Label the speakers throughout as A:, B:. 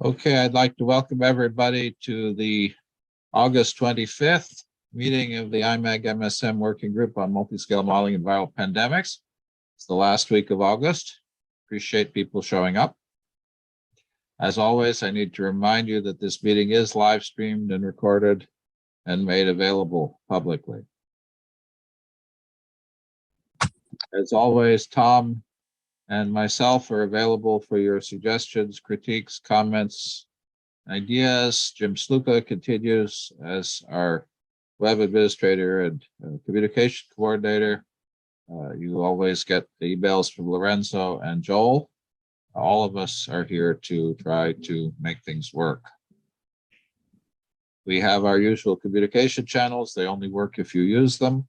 A: Okay, I'd like to welcome everybody to the August 25th meeting of the IMAG MSM Working Group on Multiscale Modeling and Viral Pandemics. It's the last week of August. Appreciate people showing up. As always, I need to remind you that this meeting is live streamed and recorded and made available publicly. As always, Tom and myself are available for your suggestions, critiques, comments, ideas. Jim Sluka continues as our web administrator and communication coordinator. You always get the emails from Lorenzo and Joel. All of us are here to try to make things work. We have our usual communication channels. They only work if you use them.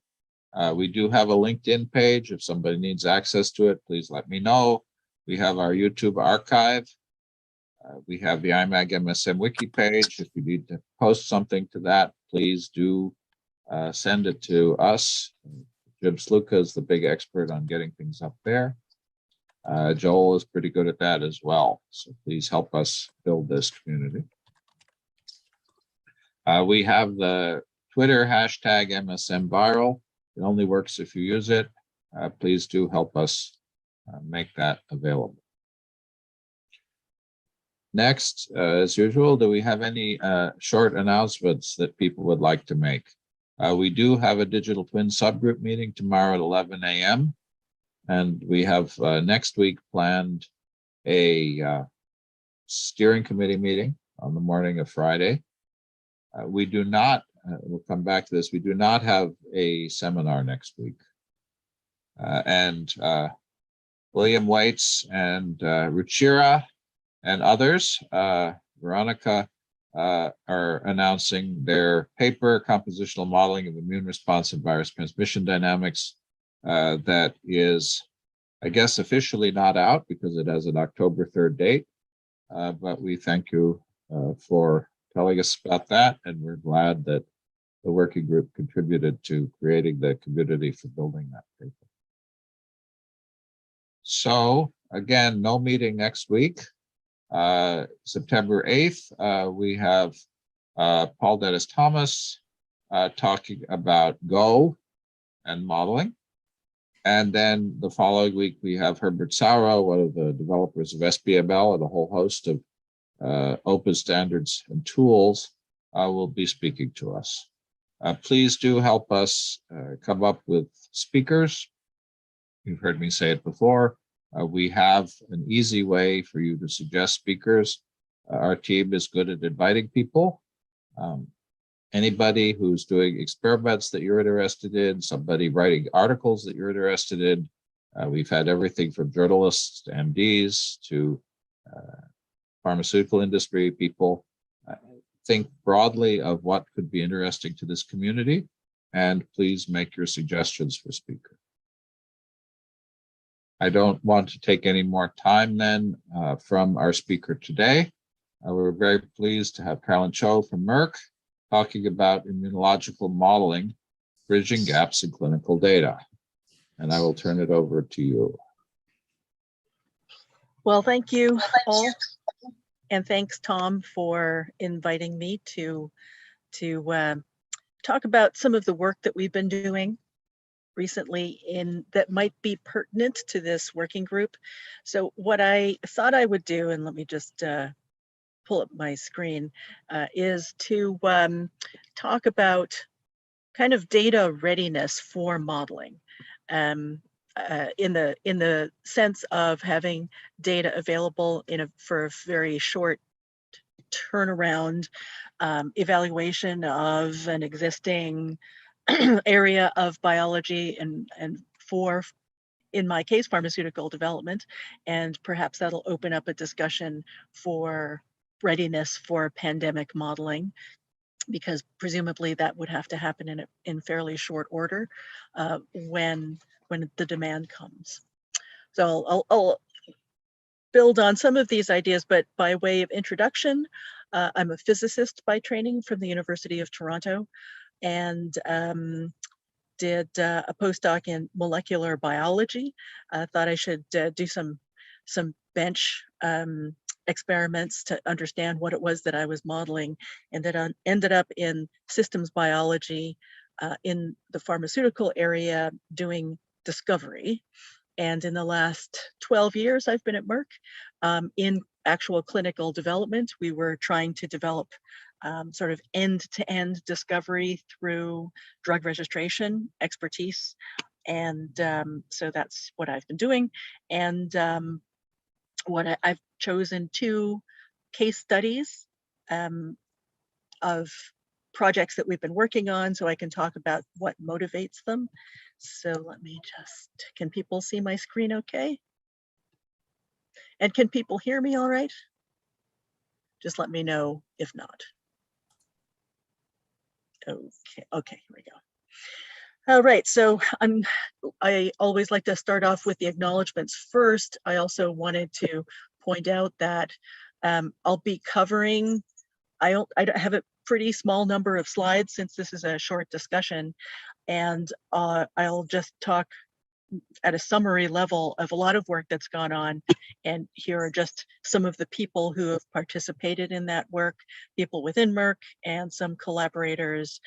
A: We do have a LinkedIn page. If somebody needs access to it, please let me know. We have our YouTube archive. We have the IMAG MSM wiki page. If you need to post something to that, please do send it to us. Jim Sluka is the big expert on getting things up there. Joel is pretty good at that as well. So please help us build this community. We have the Twitter hashtag MSMViral. It only works if you use it. Please do help us make that available. Next, as usual, do we have any short announcements that people would like to make? We do have a digital twin subgroup meeting tomorrow at 11 a.m. And we have next week planned a steering committee meeting on the morning of Friday. We do not, we'll come back to this, we do not have a seminar next week. William Waits and Ruchira and others, Veronica, are announcing their paper, Compositional Modeling of Immune Response and Virus Transmission Dynamics, that is, I guess, officially not out because it has an October 3rd date. But we thank you for telling us about that, and we're glad that the working group contributed to creating the community for building that paper. So again, no meeting next week. September 8th, we have Paul Dennis Thomas talking about Go and modeling. And then the following week, we have Herbert Sauro, one of the developers of SBML and a whole host of open standards and tools, will be speaking to us. Please do help us come up with speakers. You've heard me say it before. We have an easy way for you to suggest speakers. Our team is good at inviting people. Anybody who's doing experiments that you're interested in, somebody writing articles that you're interested in. We've had everything from journalists to MDs to pharmaceutical industry people. Think broadly of what could be interesting to this community, and please make your suggestions for speakers. I don't want to take any more time then from our speaker today. We're very pleased to have Carolyn Cho from Merck talking about immunological modeling, bridging gaps in clinical data. And I will turn it over to you.
B: Well, thank you all. And thanks, Tom, for inviting me to talk about some of the work that we've been doing recently that might be pertinent to this working group. So what I thought I would do, and let me just pull up my screen, is to talk about kind of data readiness for modeling. In the sense of having data available for a very short turnaround evaluation of an existing area of biology and for, in my case, pharmaceutical development, and perhaps that'll open up a discussion for readiness for pandemic modeling, because presumably that would have to happen in fairly short order when the demand comes. So I'll build on some of these ideas, but by way of introduction, I'm a physicist by training from the University of Toronto, and did a postdoc in molecular biology. I thought I should do some bench experiments to understand what it was that I was modeling, and that ended up in systems biology in the pharmaceutical area doing discovery. And in the last 12 years, I've been at Merck in actual clinical development. We were trying to develop sort of end-to-end discovery through drug registration expertise. And so that's what I've been doing. And I've chosen 2 case studies of projects that we've been working on, so I can talk about what motivates them. So let me just, can people see my screen okay? And can people hear me all right? Just let me know if not. Okay, here we go. All right, so I always like to start off with the acknowledgements first. I also wanted to point out that I'll be covering, I have a pretty small number of slides since this is a short discussion, and I'll just talk at a summary level of a lot of work that's gone on. And here are just some of the people who have participated in that work, people within Merck and some collaborators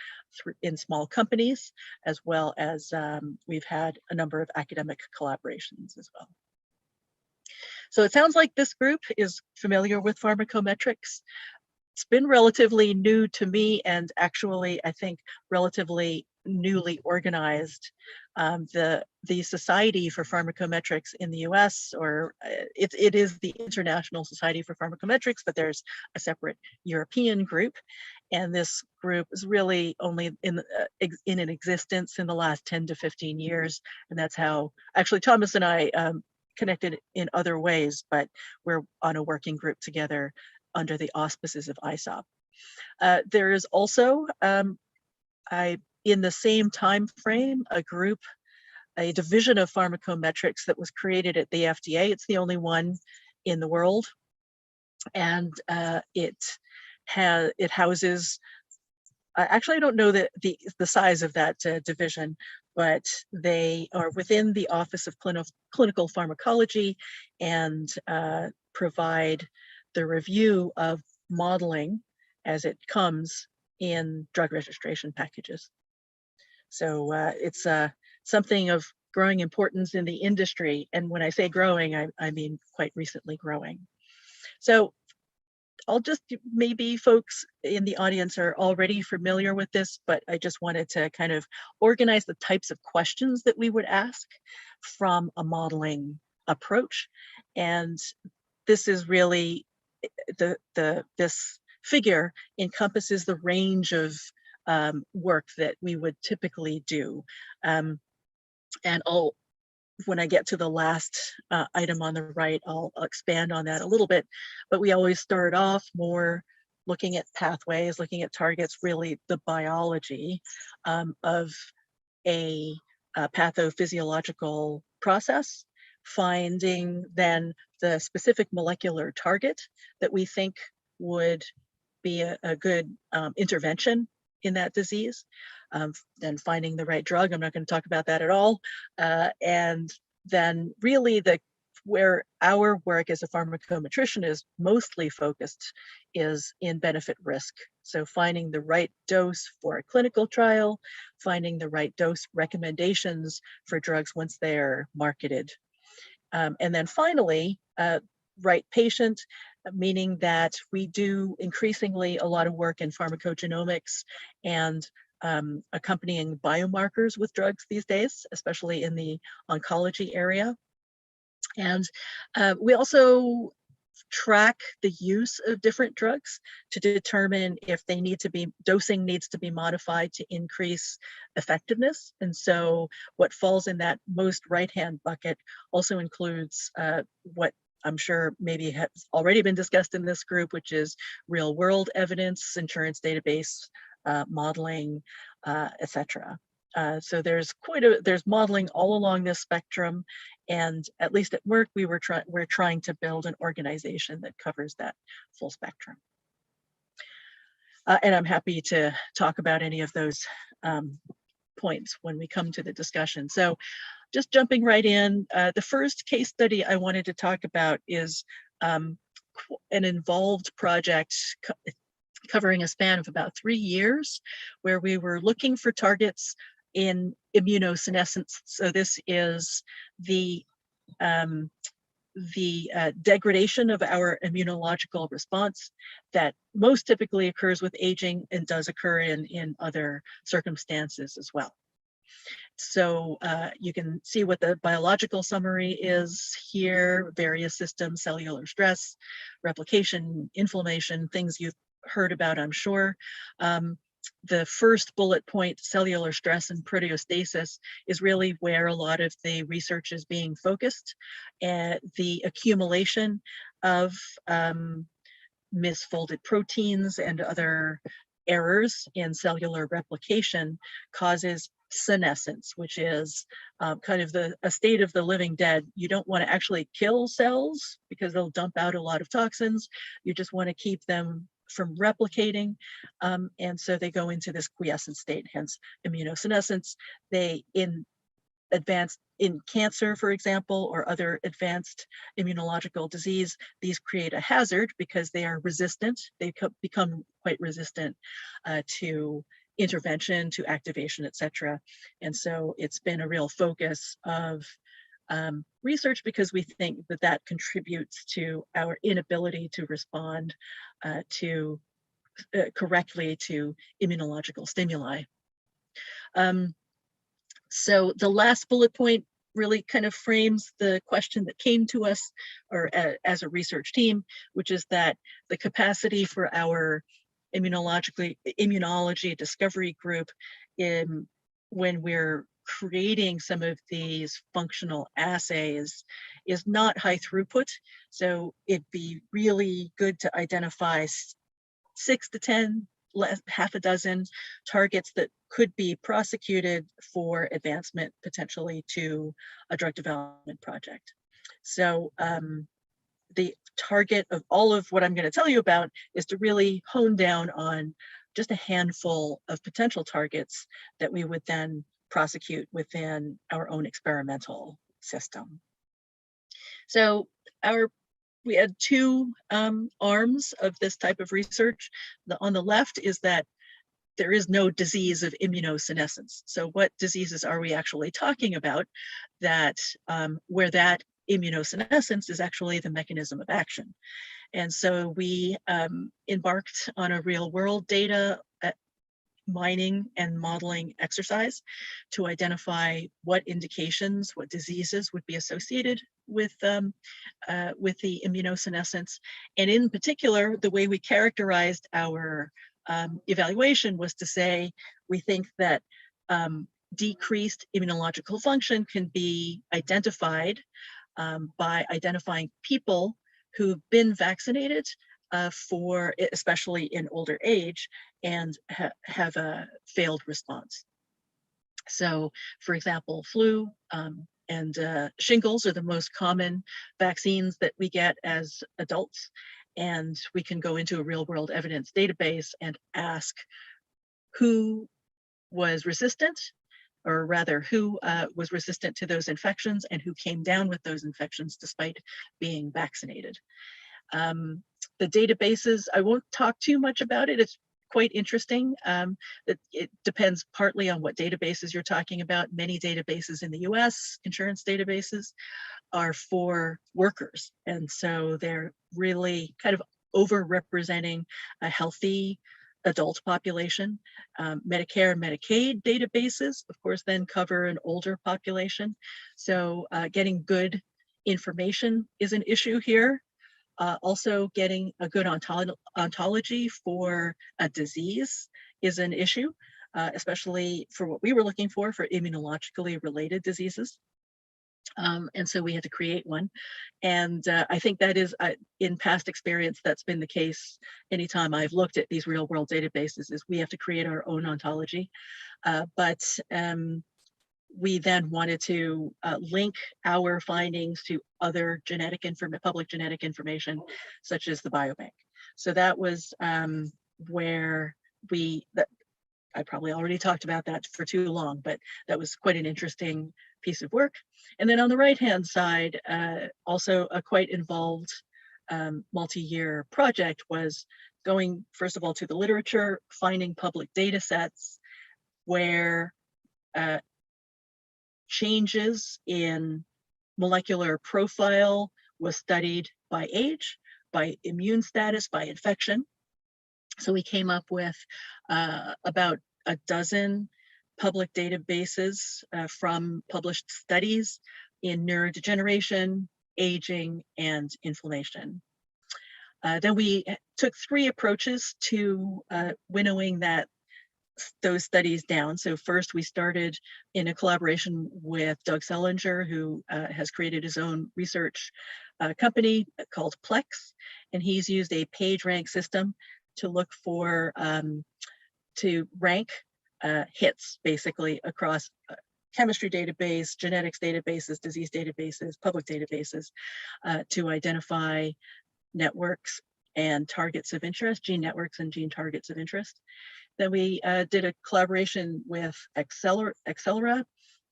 B: in small companies, as well as we've had a number of academic collaborations as well. So it sounds like this group is familiar with pharmacometrics. It's been relatively new to me, and actually, I think, relatively newly organized. The Society for Pharmacometrics in the US, or it is the International Society for Pharmacometrics, but there's a separate European group. And this group is really only in an existence in the last 10 to 15 years. And that's how, actually, Thomas and I connected in other ways, but we're on a working group together under the auspices of ISOP. There is also, in the same time frame, a division of pharmacometrics that was created at the FDA. It's the only one in the world, and it houses. Actually, I don't know the size of that division, but they are within the Office of Clinical Pharmacology and provide the review of modeling as it comes in drug registration packages. So it's something of growing importance in the industry. And when I say growing, I mean quite recently growing. So I'll just, maybe folks in the audience are already familiar with this, but I just wanted to kind of organize the types of questions that we would ask from a modeling approach. And this is really, this figure encompasses the range of work that we would typically do. And when I get to the last item on the right, I'll expand on that a little bit, but we always start off more looking at pathways, looking at targets, really the biology of a pathophysiological process, finding then the specific molecular target that we think would be a good intervention in that disease, then finding the right drug. I'm not going to talk about that at all. And then really where our work as a pharmacometrician is mostly focused is in benefit risk. So finding the right dose for a clinical trial, finding the right dose recommendations for drugs once they're marketed. And then finally, right patient, meaning that we do increasingly a lot of work in pharmacogenomics and accompanying biomarkers with drugs these days, especially in the oncology area. And we also track the use of different drugs to determine if they need to be, dosing needs to be modified to increase effectiveness. And so what falls in that most right-hand bucket also includes what I'm sure maybe has already been discussed in this group, which is real-world evidence, insurance database modeling, etc. So there's there's modeling all along this spectrum, and at least at Merck, we're trying to build an organization that covers that full spectrum. And I'm happy to talk about any of those points when we come to the discussion. So just jumping right in, the first case study I wanted to talk about is an involved project covering a span of about 3 years, where we were looking for targets in immunosenescence. So this is the degradation of our immunological response that most typically occurs with aging and does occur in other circumstances as well. So you can see what the biological summary is here: various systems, cellular stress, replication, inflammation, things you've heard about, I'm sure. The first bullet point, cellular stress and proteostasis, is really where a lot of the research is being focused. And the accumulation of misfolded proteins and other errors in cellular replication causes senescence, which is kind of a state of the living dead. You don't want to actually kill cells because they'll dump out a lot of toxins. You just want to keep them from replicating, and so they go into this quiescent state, hence immunosenescence. They, in cancer, for example, or other advanced immunological disease, these create a hazard because they are resistant. They become quite resistant to intervention, to activation, etc. And so it's been a real focus of research, because we think that that contributes to our inability to respond correctly to immunological stimuli. So the last bullet point really kind of frames the question that came to us, or as a research team, which is that the capacity for our immunology discovery group when we're creating some of these functional assays is not high throughput. So it'd be really good to identify 6 to 10, half a dozen targets that could be prosecuted for advancement potentially to a drug development project. So the target of all of what I'm going to tell you about is to really hone down on just a handful of potential targets that we would then prosecute within our own experimental system. So we had 2 arms of this type of research. On the left is that there is no disease of immunosenescence. So what diseases are we actually talking about that where that immunosenescence is actually the mechanism of action? And so we embarked on a real world data mining and modeling exercise to identify what indications, what diseases would be associated with the immunosenescence. And in particular, the way we characterized our evaluation was to say, we think that decreased immunological function can be identified by identifying people who've been vaccinated especially in older age, and have a failed response. So, for example, flu and shingles are the most common vaccines that we get as adults, and we can go into a real-world evidence database and ask who was resistant, or rather who was resistant to those infections and who came down with those infections despite being vaccinated. The databases, I won't talk too much about it. It's quite interesting. It depends partly on what databases you're talking about. Many databases in the US, insurance databases, are for workers. And so they're really kind of overrepresenting a healthy adult population. Medicare and Medicaid databases, of course, then cover an older population. So getting good information is an issue here. Also, getting a good ontology for a disease is an issue, especially for what we were looking for immunologically related diseases. And so we had to create one. And I think that is, in past experience, that's been the case anytime I've looked at these real world databases, is we have to create our own ontology. But we then wanted to link our findings to other public genetic information, such as the biobank. So that was where I probably already talked about that for too long, but that was quite an interesting piece of work. And then on the right-hand side, also a quite involved multi-year project was going, first of all, to the literature, finding public data sets where changes in molecular profile was studied by age, by immune status, by infection. So we came up with about a dozen public databases from published studies in neurodegeneration, aging, and inflammation. Then we took 3 approaches to winnowing those studies down. So first we started in a collaboration with Doug Sellinger, who has created his own research company called Plex, and he's used a page rank system to look for, to rank hits basically across chemistry database, genetics databases, disease databases, public databases, to identify networks and targets of interest, gene networks and gene targets of interest. Then we did a collaboration with Accelera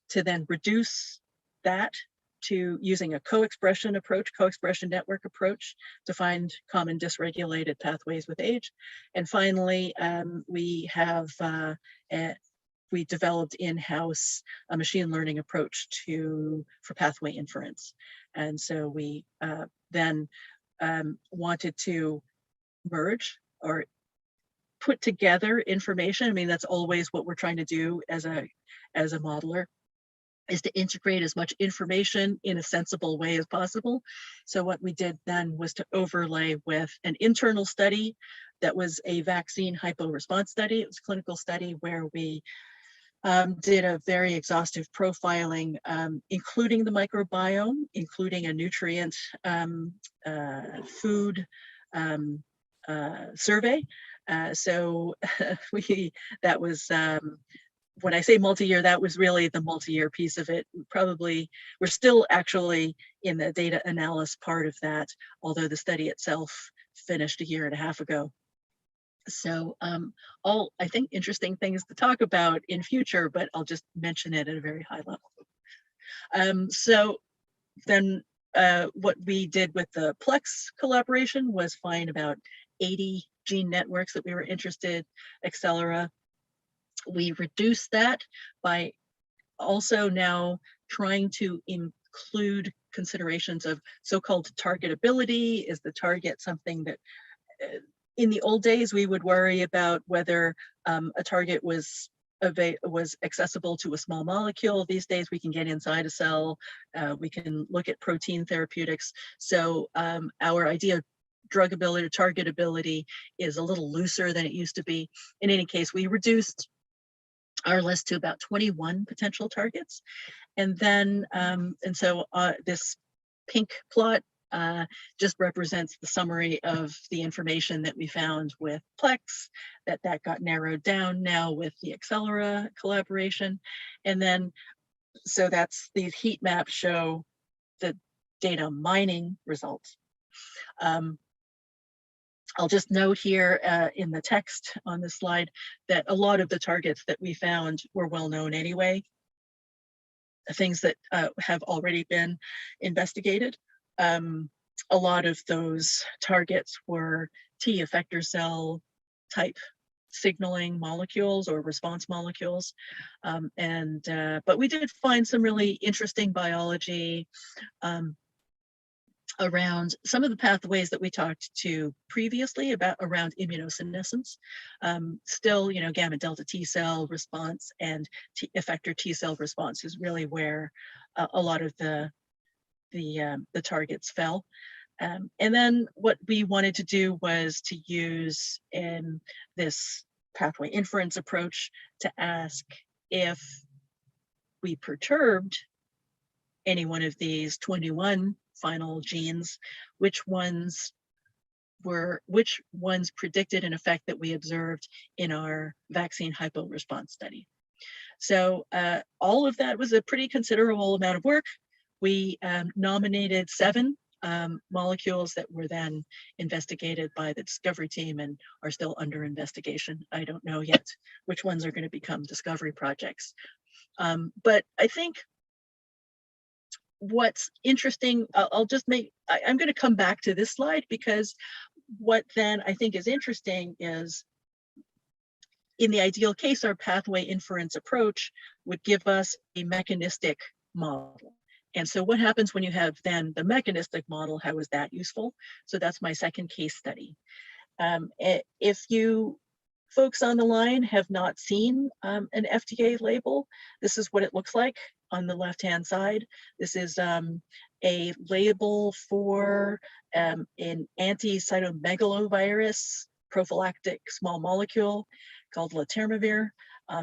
B: to then reduce that to using a co-expression approach, co-expression network approach, to find common dysregulated pathways with age. And finally, we developed in-house a machine learning approach for pathway inference. And so we then wanted to merge or put together information. I mean, that's always what we're trying to do as a modeler, is to integrate as much information in a sensible way as possible. So what we did then was to overlay with an internal study that was a vaccine hypo-response study. It was a clinical study where we did a very exhaustive profiling, including the microbiome, including a nutrient food survey. So that was, when I say multi-year, that was really the multi-year piece of it. We're still actually in the data analysis part of that, although the study itself finished 1.5 years ago. So all, I think, interesting things to talk about in future, but I'll just mention it at a very high level. So then what we did with the Plex collaboration was find about 80 gene networks that we were interested, Accelera. We reduced that by also now trying to include considerations of so-called targetability. Is the target something that, in the old days, we would worry about whether a target was accessible to a small molecule. These days, we can get inside a cell. We can look at protein therapeutics. So our idea of druggability, targetability is a little looser than it used to be. In any case, we reduced our list to about 21 potential targets. And then, and so this pink plot just represents the summary of the information that we found with Plex, that got narrowed down now with the Accelera collaboration. And then, so that's, these heat maps show the data mining results. I'll just note here in the text on this slide that a lot of the targets that we found were well known anyway, things that have already been investigated. A lot of those targets were T effector cell type signaling molecules or response molecules. But we did find some really interesting biology around some of the pathways that we talked to previously about around immunosenescence. Still, you know, gamma delta T cell response and effector T cell response is really where a lot of the targets fell. And then what we wanted to do was to use in this pathway inference approach to ask if we perturbed any one of these 21 final genes, which ones predicted an effect that we observed in our vaccine hypo-response study. So all of that was a pretty considerable amount of work. We nominated 7 molecules that were then investigated by the discovery team and are still under investigation. I don't know yet which ones are going to become discovery projects. But I think what's interesting, I'll just make, I'm going to come back to this slide, because what then I think is interesting is, in the ideal case, our pathway inference approach would give us a mechanistic model. And so what happens when you have then the mechanistic model? How is that useful? So that's my second case study. If you folks on the line have not seen an FDA label, this is what it looks like on the left-hand side. This is a label for an anti-cytomegalovirus prophylactic small molecule called letermovir.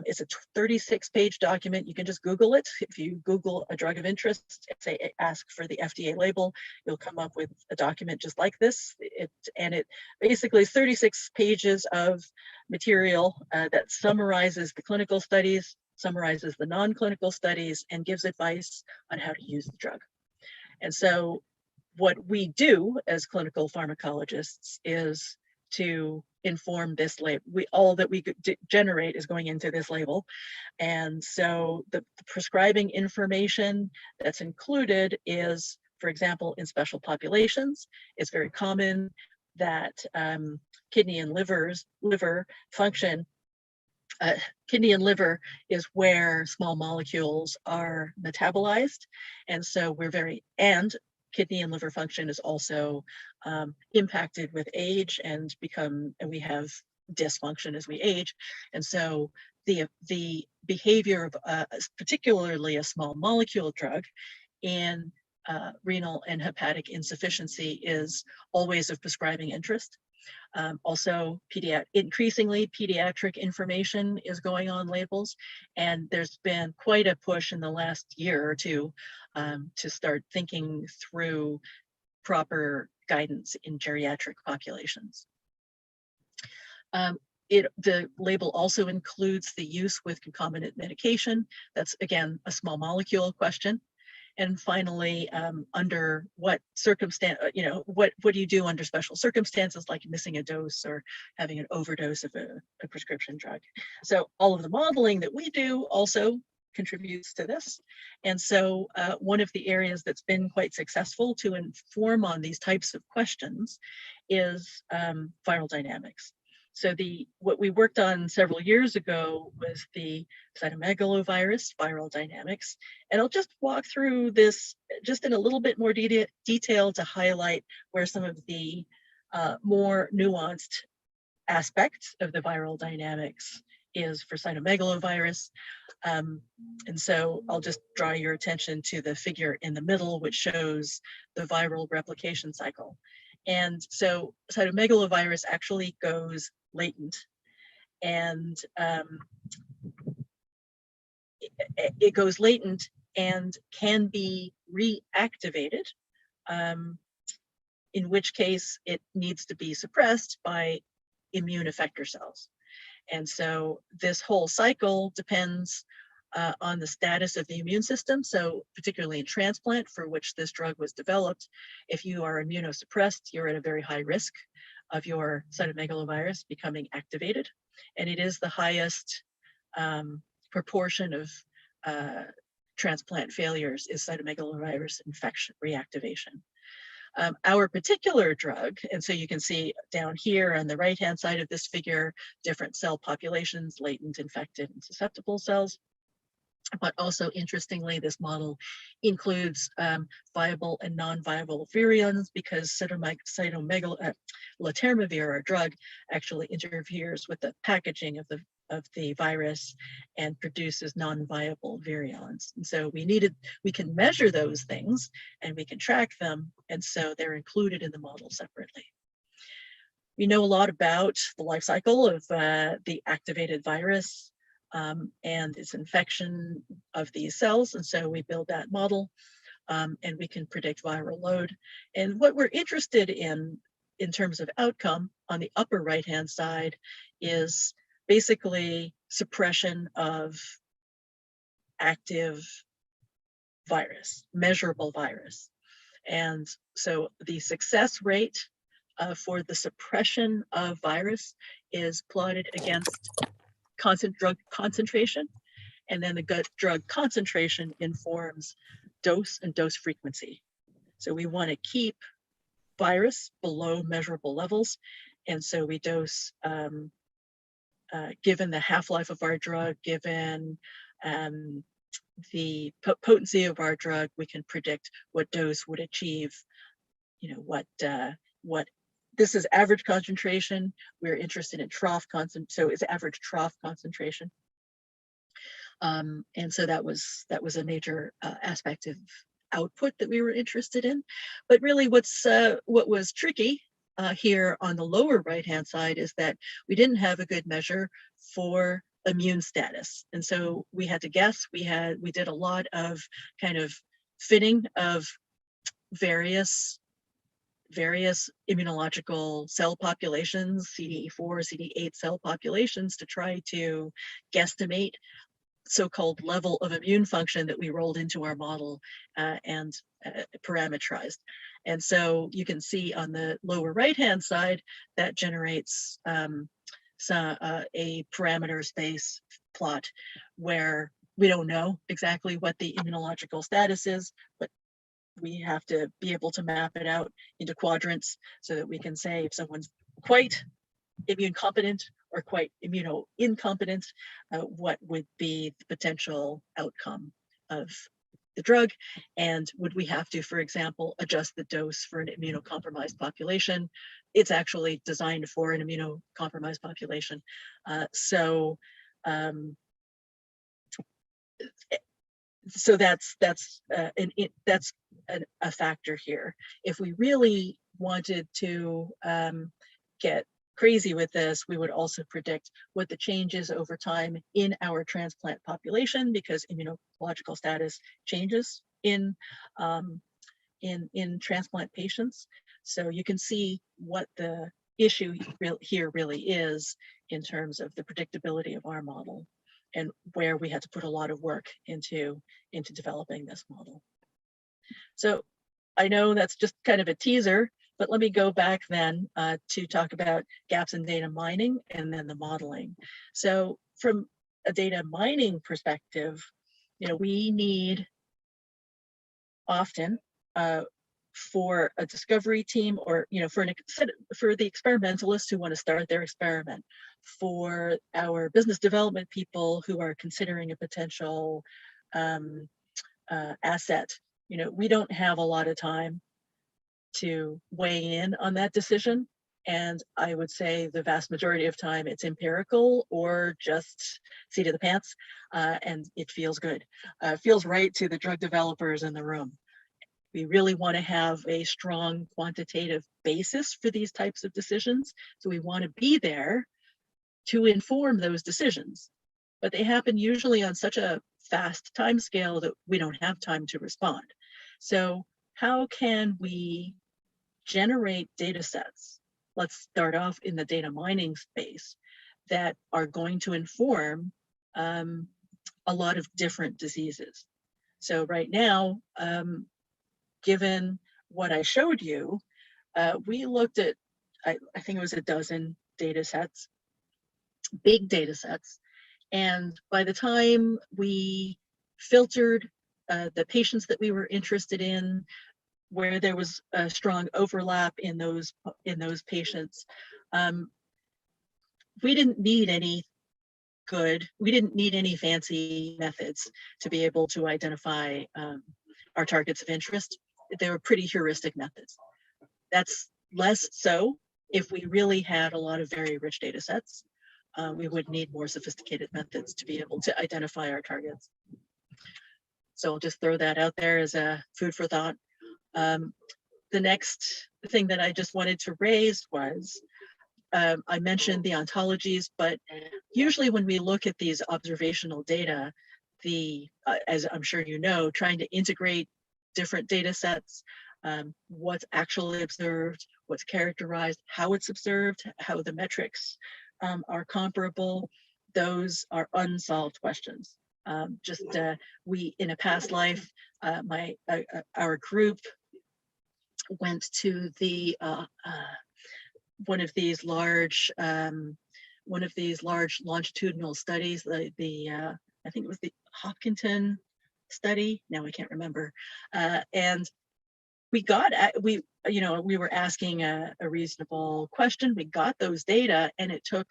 B: It's a 36-page document. You can just Google it. If you Google a drug of interest, say ask for the FDA label, you'll come up with a document just like this. It basically is 36 pages of material that summarizes the clinical studies, summarizes the non-clinical studies, and gives advice on how to use the drug. And so what we do as clinical pharmacologists is to inform this label. All that we generate is going into this label. And so the prescribing information that's included is, for example, in special populations, it's very common that kidney and liver function. Kidney and liver is where small molecules are metabolized. And so kidney and liver function is also impacted with age and we have dysfunction as we age. And so the behavior of particularly a small molecule drug in renal and hepatic insufficiency is always of prescribing interest. Also, increasingly pediatric information is going on labels, and there's been quite a push in the last year or two to start thinking through proper guidance in geriatric populations. The label also includes the use with concomitant medication. That's, again, a small molecule question. And finally, under what circumstance, what do you do under special circumstances, like missing a dose or having an overdose of a prescription drug? So all of the modeling that we do also contributes to this. And so one of the areas that's been quite successful to inform on these types of questions is viral dynamics. So what we worked on several years ago was the cytomegalovirus viral dynamics. And I'll just walk through this just in a little bit more detail to highlight where some of the more nuanced aspects of the viral dynamics is for cytomegalovirus. And so I'll just draw your attention to the figure in the middle, which shows the viral replication cycle. And so cytomegalovirus actually goes latent, and it goes latent and can be reactivated, in which case it needs to be suppressed by immune effector cells. And so this whole cycle depends on the status of the immune system. So particularly in transplant, for which this drug was developed, if you are immunosuppressed, you're at a very high risk of your cytomegalovirus becoming activated. And it is the highest proportion of transplant failures is cytomegalovirus infection reactivation. Our particular drug, and so you can see down here on the right-hand side of this figure, different cell populations, latent, infected, and susceptible cells. But also, interestingly, this model includes viable and non-viable virions, because letermovir, our drug, actually interferes with the packaging of the virus and produces non-viable virions. And so we can measure those things and we can track them, and so they're included in the model separately. We know a lot about the life cycle of the activated virus and its infection of these cells. And so we build that model and we can predict viral load. And what we're interested in terms of outcome on the upper right-hand side is basically suppression of active virus, measurable virus. And so the success rate for the suppression of virus is plotted against drug concentration, and then the gut drug concentration informs dose and dose frequency. So we want to keep virus below measurable levels. And so we dose, given the half-life of our drug, given the potency of our drug, we can predict what dose would achieve, what this is average concentration. We're interested in trough concentration, so it's average trough concentration. And so that was a major aspect of output that we were interested in. But really what was tricky here on the lower right-hand side is that we didn't have a good measure for immune status. And so we had to guess. We did a lot of kind of fitting of various immunological cell populations, CD4, CD8 cell populations, to try to guesstimate so-called level of immune function that we rolled into our model and parameterized. And so you can see on the lower right-hand side that generates a parameter space plot where we don't know exactly what the immunological status is, but we have to be able to map it out into quadrants so that we can say if someone's quite immune competent or quite immuno-incompetent, what would be the potential outcome of the drug, and would we have to, for example, adjust the dose for an immunocompromised population? It's actually designed for an immunocompromised population. So that's a factor here. If we really wanted to get crazy with this, we would also predict what the change is over time in our transplant population, because immunological status changes in transplant patients. So you can see what the issue here really is in terms of the predictability of our model, and where we had to put a lot of work into developing this model. So I know that's just kind of a teaser, but let me go back then to talk about gaps in data mining and then the modeling. So from a data mining perspective, we need often for a discovery team, or for the experimentalists who want to start their experiment, for our business development people who are considering a potential asset, we don't have a lot of time to weigh in on that decision. And I would say the vast majority of time it's empirical or just seat of the pants, and it feels good. Feels right to the drug developers in the room. We really want to have a strong quantitative basis for these types of decisions. So we want to be there to inform those decisions. But they happen usually on such a fast time scale that we don't have time to respond. So how can we generate data sets? Let's start off in the data mining space that are going to inform a lot of different diseases. So right now, given what I showed you, we looked at, I think it was a dozen data sets, big data sets. And by the time we filtered the patients that we were interested in, where there was a strong overlap in those patients, we didn't need any fancy methods to be able to identify our targets of interest. They were pretty heuristic methods. That's less so if we really had a lot of very rich data sets. We would need more sophisticated methods to be able to identify our targets. So I'll just throw that out there as a food for thought. The next thing that I just wanted to raise was, I mentioned the ontologies, but usually when we look at these observational data, as I'm sure you know, trying to integrate different data sets, what's actually observed, what's characterized, how it's observed, how the metrics are comparable, those are unsolved questions. We, in a past life, our group went to the one of these large longitudinal studies, I think it was the Hopkinton study. Now I can't remember. And we were asking a reasonable question. We got those data, and it took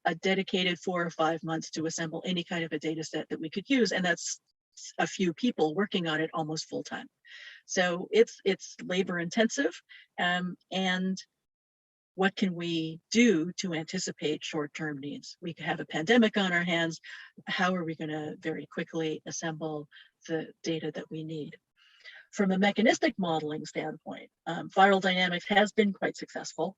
B: a dedicated 4 or 5 months to assemble any kind of a data set that we could use. And that's a few people working on it almost full time. So it's labor intensive. And what can we do to anticipate short-term needs? We could have a pandemic on our hands. How are we going to very quickly assemble the data that we need? From a mechanistic modeling standpoint, viral dynamics has been quite successful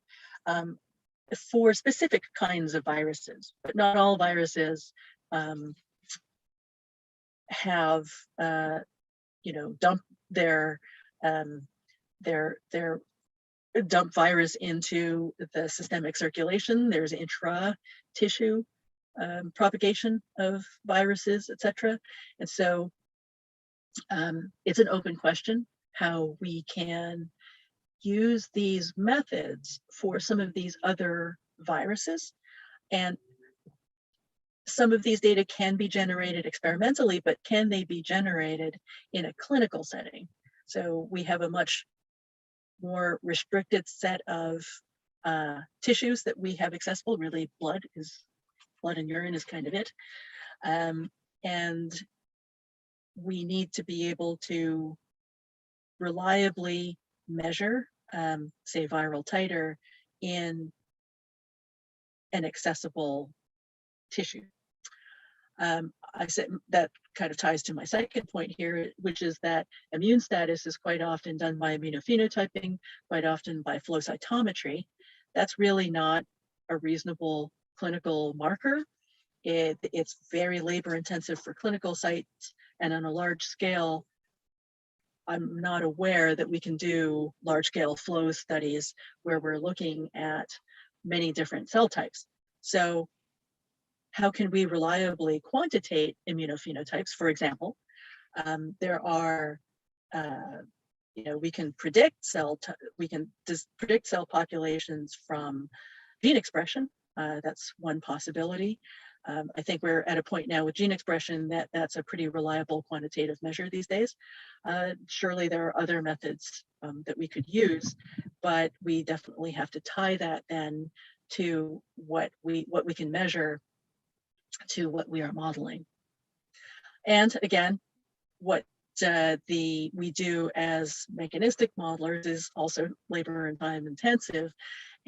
B: for specific kinds of viruses, but not all viruses have dumped their dump virus into the systemic circulation. There's intra-tissue propagation of viruses, etc. And so it's an open question how we can use these methods for some of these other viruses. And some of these data can be generated experimentally, but can they be generated in a clinical setting? So we have a much more restricted set of tissues that we have accessible. Really, blood and urine is kind of it. And we need to be able to reliably measure, say, viral titer in an accessible tissue. I said that kind of ties to my second point here, which is that immune status is quite often done by immunophenotyping, quite often by flow cytometry. That's really not a reasonable clinical marker. It's very labor intensive for clinical sites, and on a large scale, I'm not aware that we can do large scale flow studies where we're looking at many different cell types. So how can we reliably quantitate immunophenotypes, for example? There are, we can predict predict cell populations from gene expression. That's one possibility. I think we're at a point now with gene expression that's a pretty reliable quantitative measure these days. Surely there are other methods that we could use, but we definitely have to tie that then to what we can measure to what we are modeling. And again, what we do as mechanistic modelers is also labor and time intensive.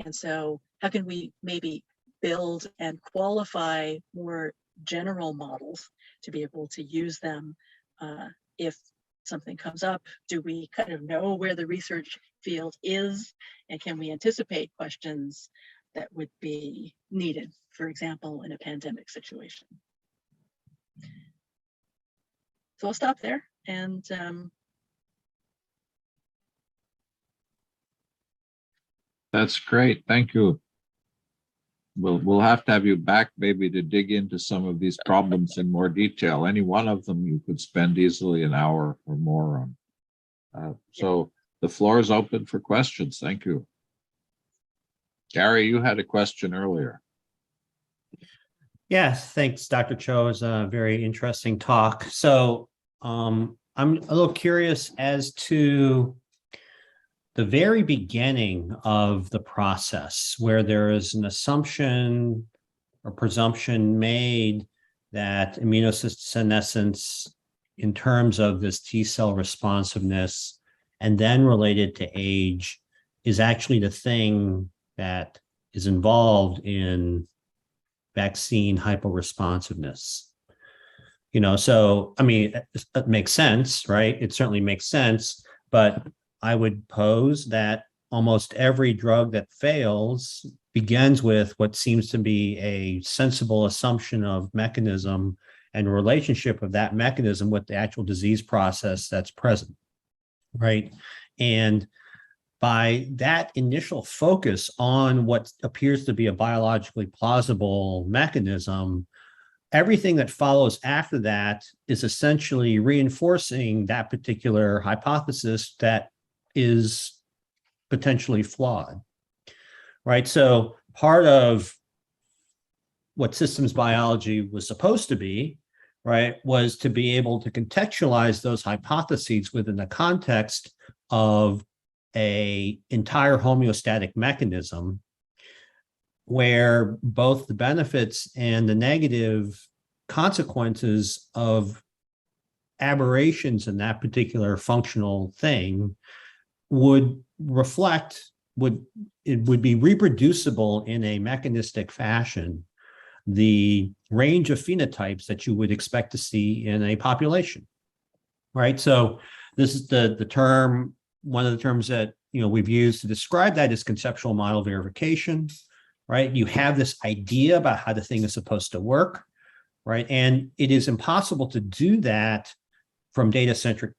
B: And so how can we maybe build and qualify more general models to be able to use them if something comes up? Do we kind of know where the research field is, and can we anticipate questions that would be needed, for example, in a pandemic situation? So I'll stop there, and
A: that's great. Thank you. We'll have to have you back maybe to dig into some of these problems in more detail. Any one of them you could spend easily an hour or more on. So the floor is open for questions. Thank you. Gary, you had a question earlier.
C: Yes, thanks, Dr. Cho. It was a very interesting talk. So I'm a little curious as to the very beginning of the process where there is an assumption or presumption made that immunosenescence in terms of this T cell responsiveness and then related to age is actually the thing that is involved in vaccine hyporesponsiveness. So, I mean, it makes sense, right? It certainly makes sense, but I would pose that almost every drug that fails begins with what seems to be a sensible assumption of mechanism and relationship of that mechanism with the actual disease process that's present, right? And by that initial focus on what appears to be a biologically plausible mechanism, everything that follows after that is essentially reinforcing that particular hypothesis that is potentially flawed, right? So part of what systems biology was supposed to be right, was to be able to contextualize those hypotheses within the context of a entire homeostatic mechanism where both the benefits and the negative consequences of aberrations in that particular functional thing would be reproducible in a mechanistic fashion, the range of phenotypes that you would expect to see in a population, right? So this is the term, one of the terms that we've used to describe that is conceptual model verification, right? You have this idea about how the thing is supposed to work, right? And it is impossible to do that from data-centric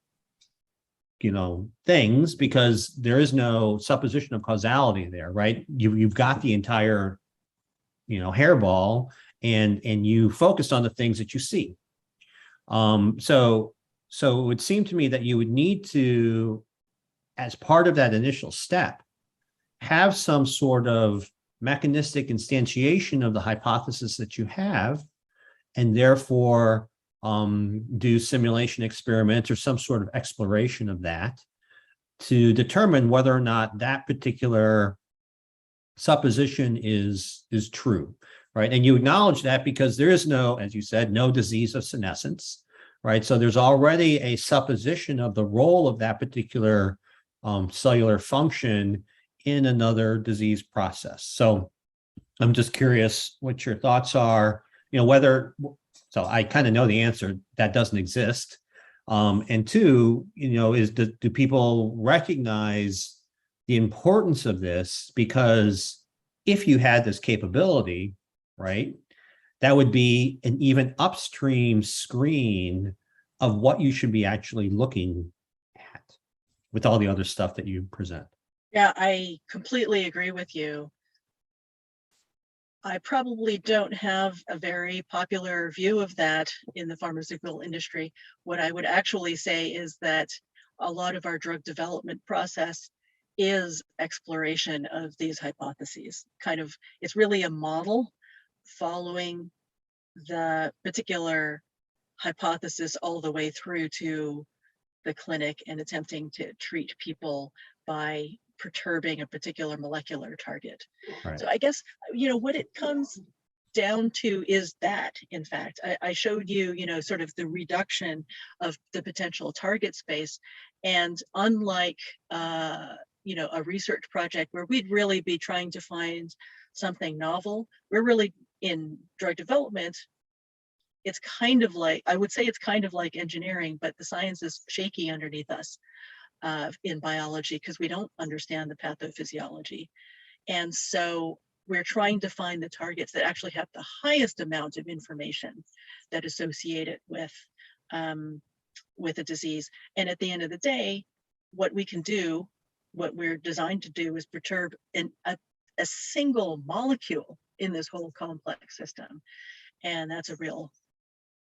C: things, because there is no supposition of causality there, right? You've got the entire hairball, and you focus on the things that you see. So it would seem to me that you would need to, as part of that initial step, have some sort of mechanistic instantiation of the hypothesis that you have, and therefore do simulation experiments or some sort of exploration of that to determine whether or not that particular supposition is true, right? And you acknowledge that because there is no, as you said, no disease of senescence, right? So there's already a supposition of the role of that particular cellular function in another disease process. So I'm just curious what your thoughts are, so I kind of know the answer, that doesn't exist. And two, do people recognize the importance of this? Because if you had this capability, right, that would be an even upstream screen of what you should be actually looking at with all the other stuff that you present.
B: Yeah, I completely agree with you. I probably don't have a very popular view of that in the pharmaceutical industry. What I would actually say is that a lot of our drug development process is exploration of these hypotheses. It's really a model following the particular hypothesis all the way through to the clinic and attempting to treat people by perturbing a particular molecular target.
C: Right.
B: So I guess, what it comes down to is that, in fact, I showed you, sort of the reduction of the potential target space. And unlike, a research project where we'd really be trying to find something novel, we're really in drug development. It's kind of like, I would say it's kind of like engineering, but the science is shaky underneath us. In biology, because we don't understand the pathophysiology. And so we're trying to find the targets that actually have the highest amount of information that associate it with a disease. And at the end of the day, what we can do, what we're designed to do, is perturb a single molecule in this whole complex system. And that's a real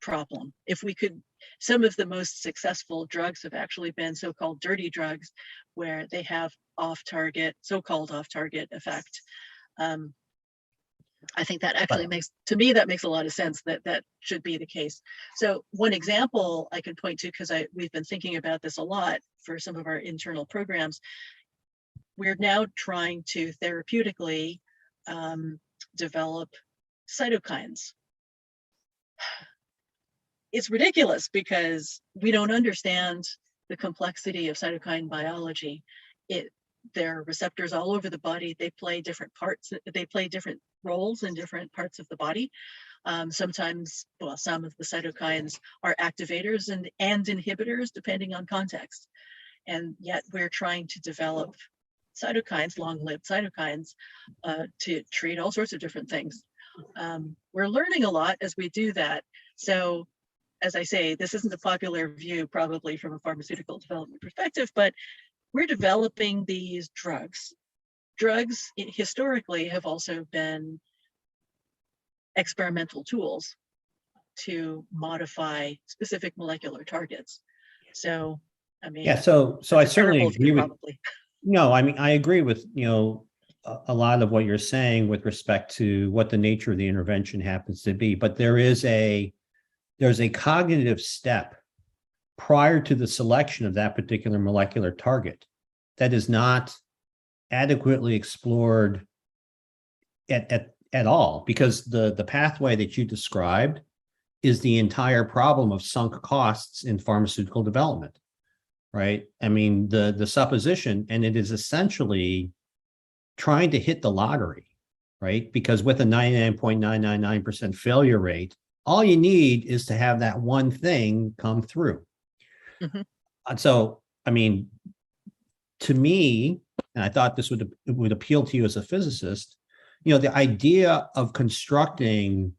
B: problem. If we could, some of the most successful drugs have actually been so-called dirty drugs, where they have off-target, so-called off-target effect. I think that actually makes a lot of sense, that should be the case. So one example I could point to, because we've been thinking about this a lot for some of our internal programs, we're now trying to therapeutically develop cytokines. It's ridiculous because we don't understand the complexity of cytokine biology. There are receptors all over the body. They play different parts. They play different roles in different parts of the body. Sometimes, some of the cytokines are activators and inhibitors, depending on context. And yet we're trying to develop cytokines, long-lived cytokines, to treat all sorts of different things. We're learning a lot as we do that. So, as I say, this isn't a popular view probably from a pharmaceutical development perspective, but we're developing these drugs. Drugs historically have also been experimental tools to modify specific molecular targets. So, I mean,
C: yeah, so I certainly agree with,
B: probably.
C: No, I mean, I agree with, a lot of what you're saying with respect to what the nature of the intervention happens to be, but there is a there's a cognitive step prior to the selection of that particular molecular target that is not adequately explored at all, because the pathway that you described is the entire problem of sunk costs in pharmaceutical development, right? I mean, the supposition, and it is essentially trying to hit the lottery, right? Because with a 99.999% failure rate, all you need is to have that one thing come through.
B: Mhm.
C: And so, I mean, to me, and I thought this would appeal to you as a physicist, you know, the idea of constructing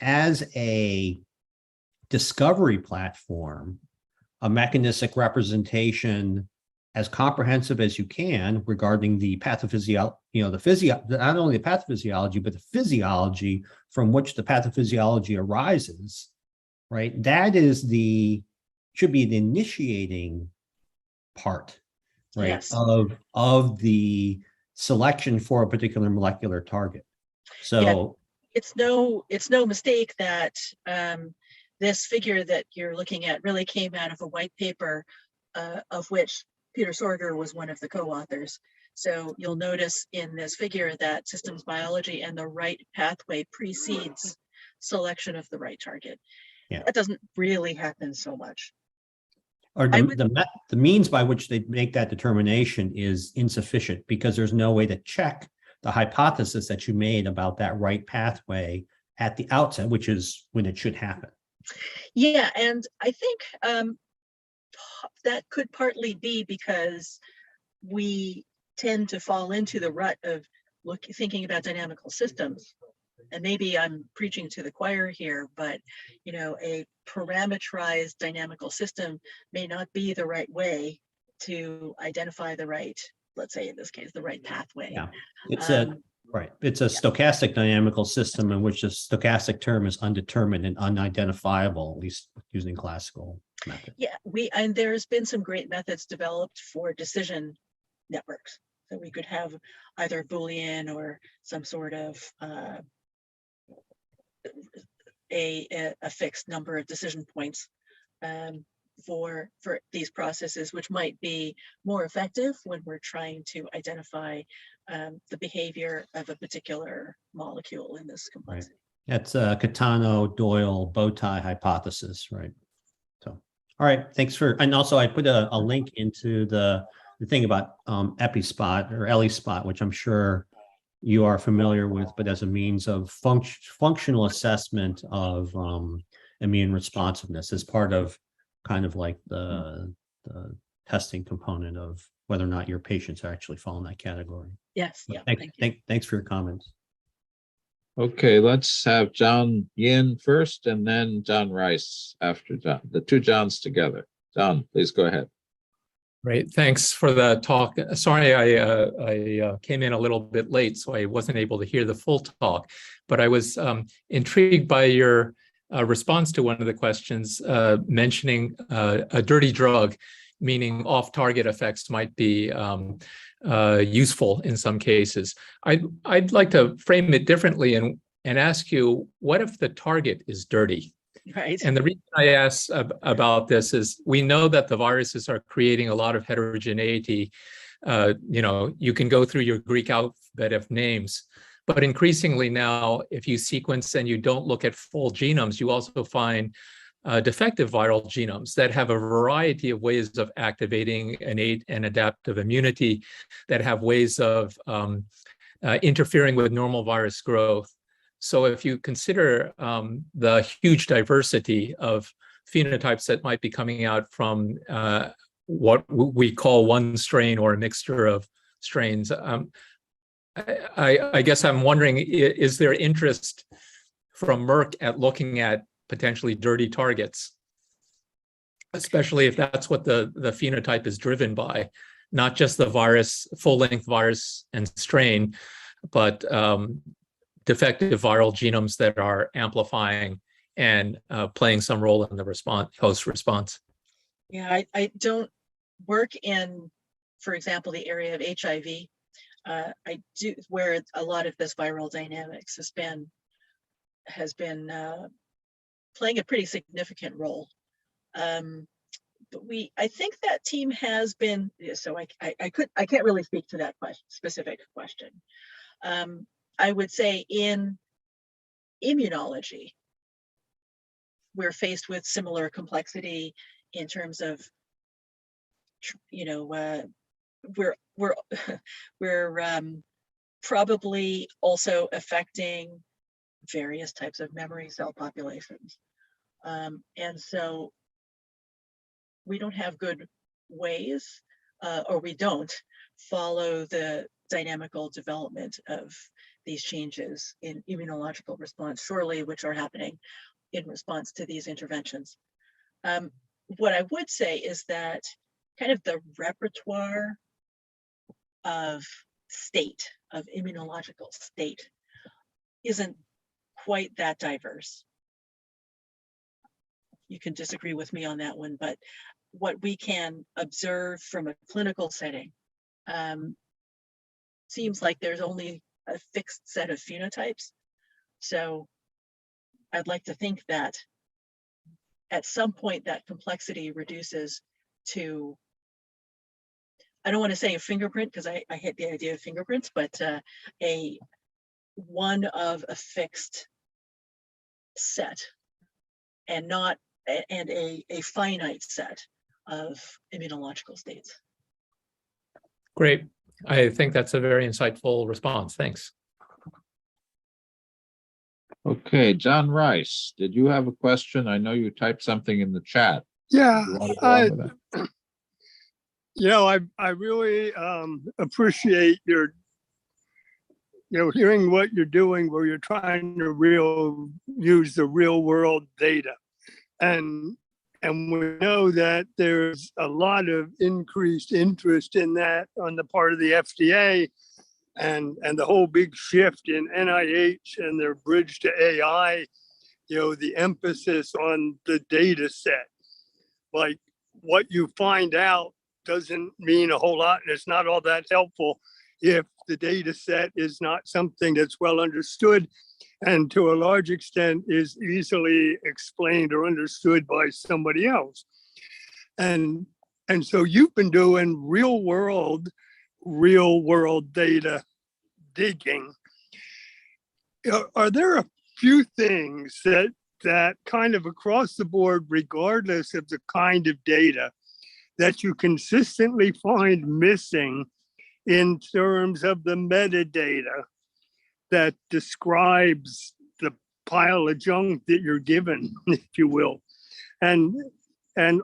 C: as a discovery platform a mechanistic representation as comprehensive as you can regarding the pathophysiology, you know, not only the pathophysiology, but the physiology from which the pathophysiology arises, right? That is should be the initiating part, right?
B: Yes.
C: Of the selection for a particular molecular target. So
B: It's no mistake that this figure that you're looking at really came out of a white paper of which Peter Sorger was one of the co-authors. So you'll notice in this figure that systems biology and the right pathway precedes selection of the right target.
C: Yeah.
B: That doesn't really happen so much.
C: or the means by which they make that determination is insufficient, because there's no way to check the hypothesis that you made about that right pathway at the outset, which is when it should happen.
B: Yeah, and I think that could partly be because we tend to fall into the rut of thinking about dynamical systems. And maybe I'm preaching to the choir here, but you know, a parameterized dynamical system may not be the right way to identify the right, let's say in this case, the right pathway.
C: Yeah, it's it's a stochastic dynamical system in which the stochastic term is undetermined and unidentifiable, at least using classical methods.
B: Yeah, and there's been some great methods developed for decision networks. So we could have either Boolean or some sort of a fixed number of decision points for these processes, which might be more effective when we're trying to identify the behavior of a particular molecule in this complexity.
C: Right. That's a Catano-Doyle bow tie hypothesis, right? So, all right, thanks and also I put a link into the thing about EpiSpot or EliSpot, which I'm sure you are familiar with, but as a means of functional assessment of immune responsiveness as part of kind of like the testing component of whether or not your patients actually fall in that category.
B: Yes, yeah.
C: Thanks for your comments.
A: Okay, let's have John Yin first and then John Rice after John, the two Johns together. John, please go ahead.
D: Great, thanks for the talk. Sorry, I came in a little bit late, so I wasn't able to hear the full talk, but I was intrigued by your response to one of the questions mentioning a dirty drug, meaning off-target effects might be useful in some cases. I'd like to frame it differently and ask you, what if the target is dirty?
B: Right.
D: And the reason I ask about this is we know that the viruses are creating a lot of heterogeneity. You know, you can go through your Greek alphabet of names, but increasingly now, if you sequence and you don't look at full genomes, you also find defective viral genomes that have a variety of ways of activating innate and adaptive immunity, that have ways of interfering with normal virus growth. So if you consider the huge diversity of phenotypes that might be coming out from what we call one strain or a mixture of strains, I guess I'm wondering, is there interest from Merck at looking at potentially dirty targets, especially if that's what the phenotype is driven by, not just the virus, full-length virus and strain, but defective viral genomes that are amplifying and playing some role in the host response.
B: Yeah, I don't work in, for example, the area of HIV. I do, where a lot of this viral dynamics has been playing a pretty significant role. But I think that team has been, so I can't really speak to that specific question. I would say in immunology, we're faced with similar complexity in terms of, we're probably also affecting various types of memory cell populations. And so we don't have good ways, or we don't follow the dynamical development of these changes in immunological response, surely, which are happening in response to these interventions. What I would say is that kind of the repertoire of immunological state isn't quite that diverse. You can disagree with me on that one, but what we can observe from a clinical setting seems like there's only a fixed set of phenotypes. So I'd like to think that at some point that complexity reduces to, I don't want to say a fingerprint because I hate the idea of fingerprints, but one of a fixed set and not a finite set of immunological states.
D: Great. I think that's a very insightful response. Thanks.
A: Okay, John Rice, did you have a question? I know you typed something in the chat.
E: Yeah,
A: You want to go on with that?
E: I really appreciate your, hearing what you're doing, where you're trying to use the real world data, and we know that there's a lot of increased interest in that on the part of the FDA, and the whole big shift in NIH and their bridge to AI. The emphasis on the data set, like what you find out doesn't mean a whole lot, and it's not all that helpful if the data set is not something that's well understood and to a large extent is easily explained or understood by somebody else. And so you've been doing real world data digging. Are there a few things that kind of across the board, regardless of the kind of data, that you consistently find missing in terms of the metadata that describes the pile of junk that you're given, if you will? And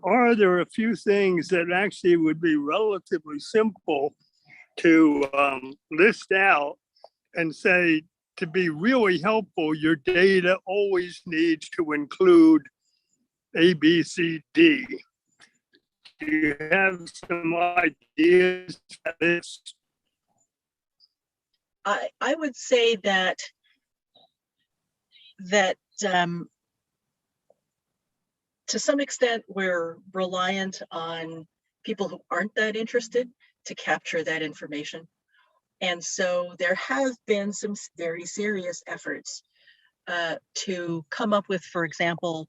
E: are there a few things that actually would be relatively simple to list out and say, to be really helpful, your data always needs to include A, B, C, D? Do you have some ideas for this?
B: I would say that to some extent we're reliant on people who aren't that interested to capture that information. And so there have been some very serious efforts to come up with, for example,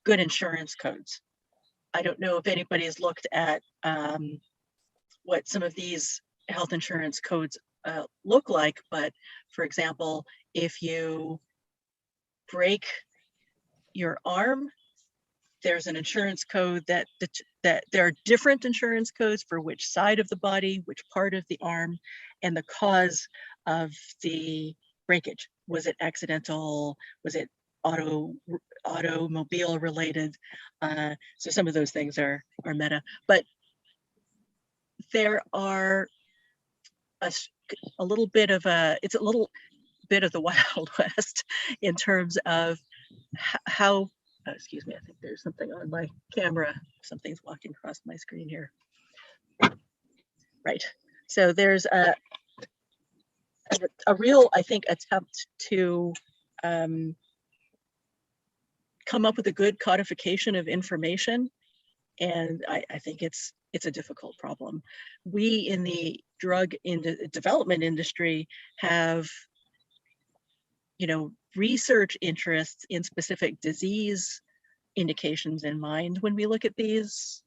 B: good insurance codes. I don't know if anybody's looked at what some of these health insurance codes look like, but for example, if you break your arm, there's an insurance code that there are different insurance codes for which side of the body, which part of the arm, and the cause of the breakage. Was it accidental? Was it automobile related? So some of those things are meta, but there are a little bit of the Wild West in terms of how, excuse me, I think there's something on my camera. Something's walking across my screen here. Right. So there's a real, I think, attempt to come up with a good codification of information. And I think it's a difficult problem. We in the drug development industry have, research interests in specific disease indications in mind when we look at these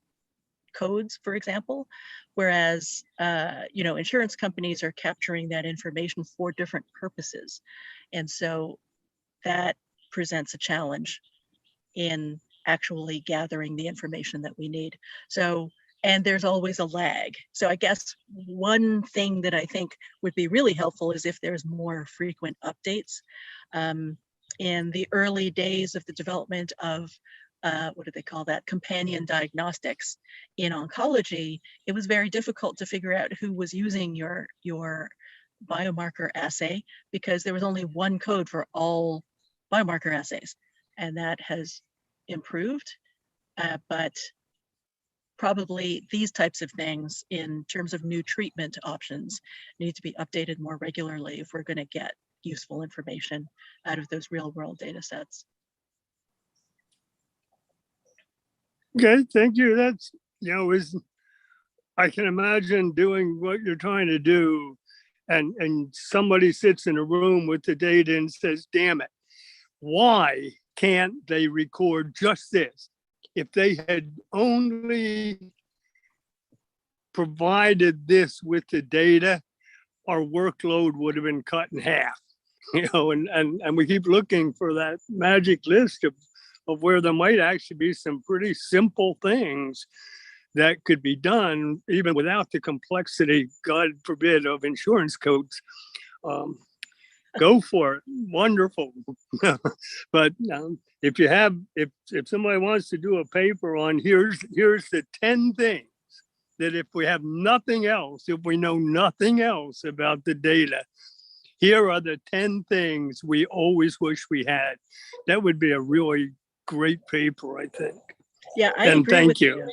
B: codes, for example, whereas insurance companies are capturing that information for different purposes, and so that presents a challenge in actually gathering the information that we need. So, and there's always a lag. So I guess one thing that I think would be really helpful is if there's more frequent updates. In the early days of the development of what do they call that? Companion diagnostics in oncology, it was very difficult to figure out who was using your biomarker assay because there was only one code for all biomarker assays, and that has improved. But probably these types of things in terms of new treatment options need to be updated more regularly if we're going to get useful information out of those real world data sets.
E: Okay, thank you. That's, I can imagine doing what you're trying to do, and somebody sits in a room with the data and says, damn it, why can't they record just this? If they had only provided this with the data, our workload would have been cut in half. And we keep looking for that magic list of where there might actually be some pretty simple things that could be done even without the complexity, God forbid, of insurance codes. Go for it. Wonderful. But if somebody wants to do a paper on here's the 10 things that if we have nothing else, if we know nothing else about the data, here are the 10 things we always wish we had. That would be a really great paper, I think.
B: Yeah, I
E: and
B: agree
E: thank
B: with
E: you.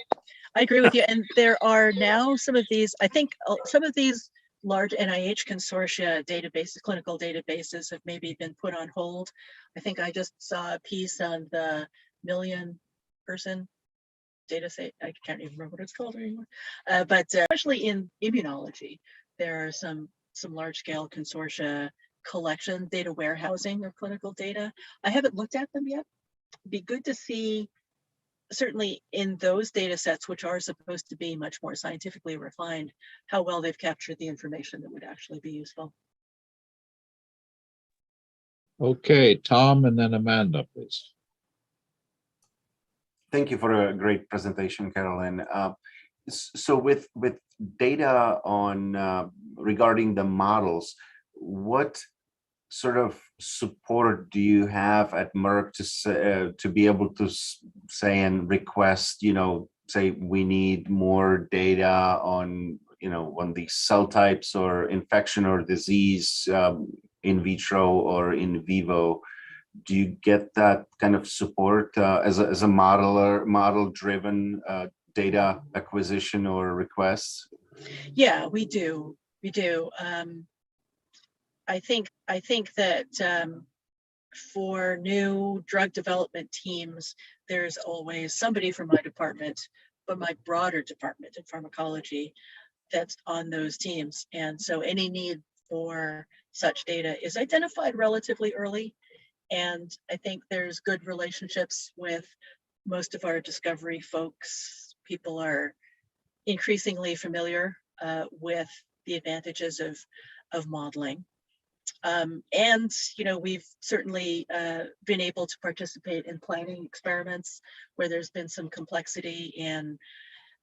B: I agree with you. And there are now some of these, I think some of these large NIH consortia databases, clinical databases have maybe been put on hold. I think I just saw a piece on the million-person data set. I can't even remember what it's called anymore. But especially in immunology, there are some large-scale consortia collection, data warehousing of clinical data. I haven't looked at them yet. It'd be good to see, certainly in those data sets, which are supposed to be much more scientifically refined, how well they've captured the information that would actually be useful.
A: Okay, Tom and then Amanda, please.
F: Thank you for a great presentation, Carolyn. So with data on regarding the models, what sort of support do you have at Merck to be able to say and request, say we need more data on, on these cell types or infection or disease in vitro or in vivo? Do you get that kind of support as a model-driven data acquisition or requests?
B: Yeah, we do. I think that for new drug development teams, there's always somebody from my department, but my broader department in pharmacology, that's on those teams. And so any need for such data is identified relatively early. And I think there's good relationships with most of our discovery folks. People are increasingly familiar with the advantages of modeling. And we've certainly been able to participate in planning experiments where there's been some complexity in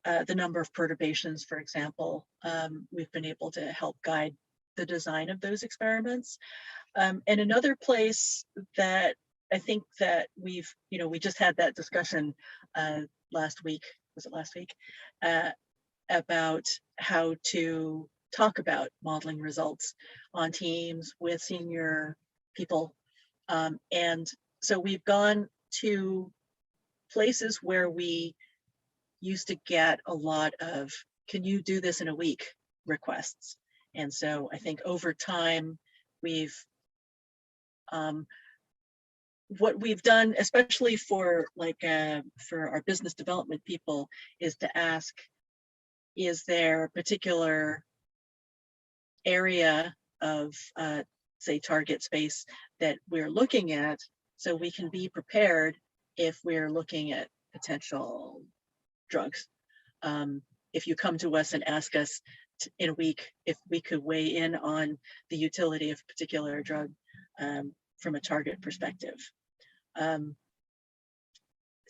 B: the number of perturbations, for example. We've been able to help guide the design of those experiments. And another place that I think that we just had that discussion last week, was it last week, about how to talk about modeling results on teams with senior people. And so we've gone to places where we used to get a lot of, can you do this in a week requests? And so I think over time, what we've done, especially for our business development people, is to ask, is there a particular area of say, target space that we're looking at, so we can be prepared if we're looking at potential drugs. If you come to us and ask us in a week if we could weigh in on the utility of a particular drug from a target perspective.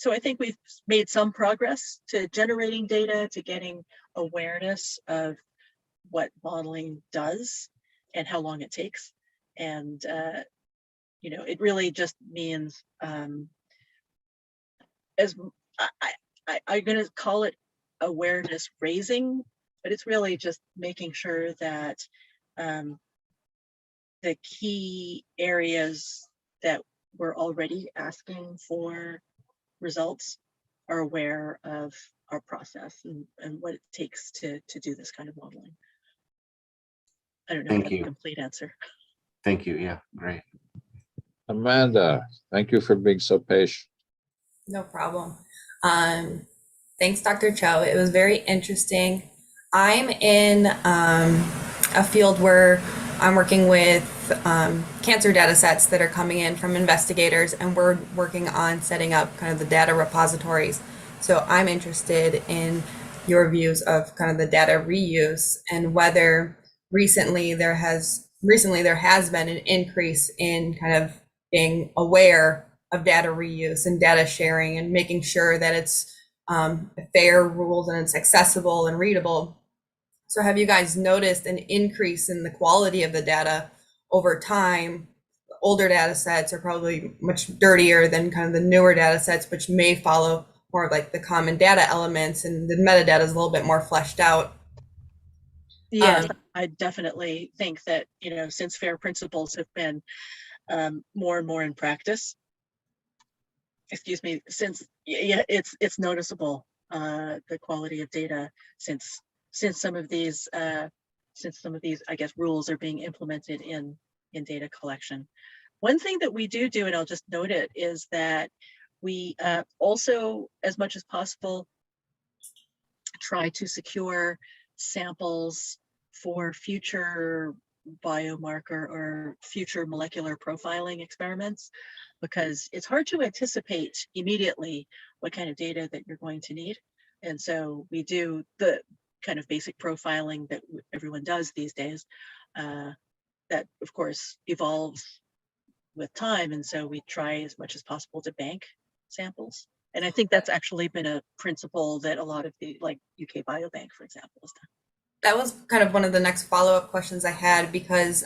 B: So I think we've made some progress to generating data, to getting awareness of what modeling does and how long it takes. And, you know, it really just means, I'm going to call it awareness raising, but it's really just making sure that the key areas that we're already asking for results are aware of our process and what it takes to do this kind of modeling. I don't know if that's a complete answer.
F: Thank you. Yeah, great.
A: Amanda, thank you for being so patient.
G: No problem. Thanks, Dr. Cho. It was very interesting. I'm in a field where I'm working with cancer data sets that are coming in from investigators, and we're working on setting up kind of the data repositories. So I'm interested in your views of kind of the data reuse and whether recently there has been an increase in kind of being aware of data reuse and data sharing and making sure that it's fair rules and it's accessible and readable. So have you guys noticed an increase in the quality of the data over time? Older data sets are probably much dirtier than kind of the newer data sets, which may follow more like the common data elements, and the metadata is a little bit more fleshed out.
B: Yes, I definitely think that, you know, since FAIR principles have been more and more in practice, excuse me, since it's noticeable, the quality of data since some of these I guess rules are being implemented in data collection. One thing that we do, and I'll just note it, is that we also, as much as possible, try to secure samples for future biomarker or future molecular profiling experiments, because it's hard to anticipate immediately what kind of data that you're going to need. And so we do the kind of basic profiling that everyone does these days, that of course evolves with time. And so we try as much as possible to bank samples. And I think that's actually been a principle that a lot of the, like UK Biobank, for example, has done.
G: That was kind of one of the next follow-up questions I had, because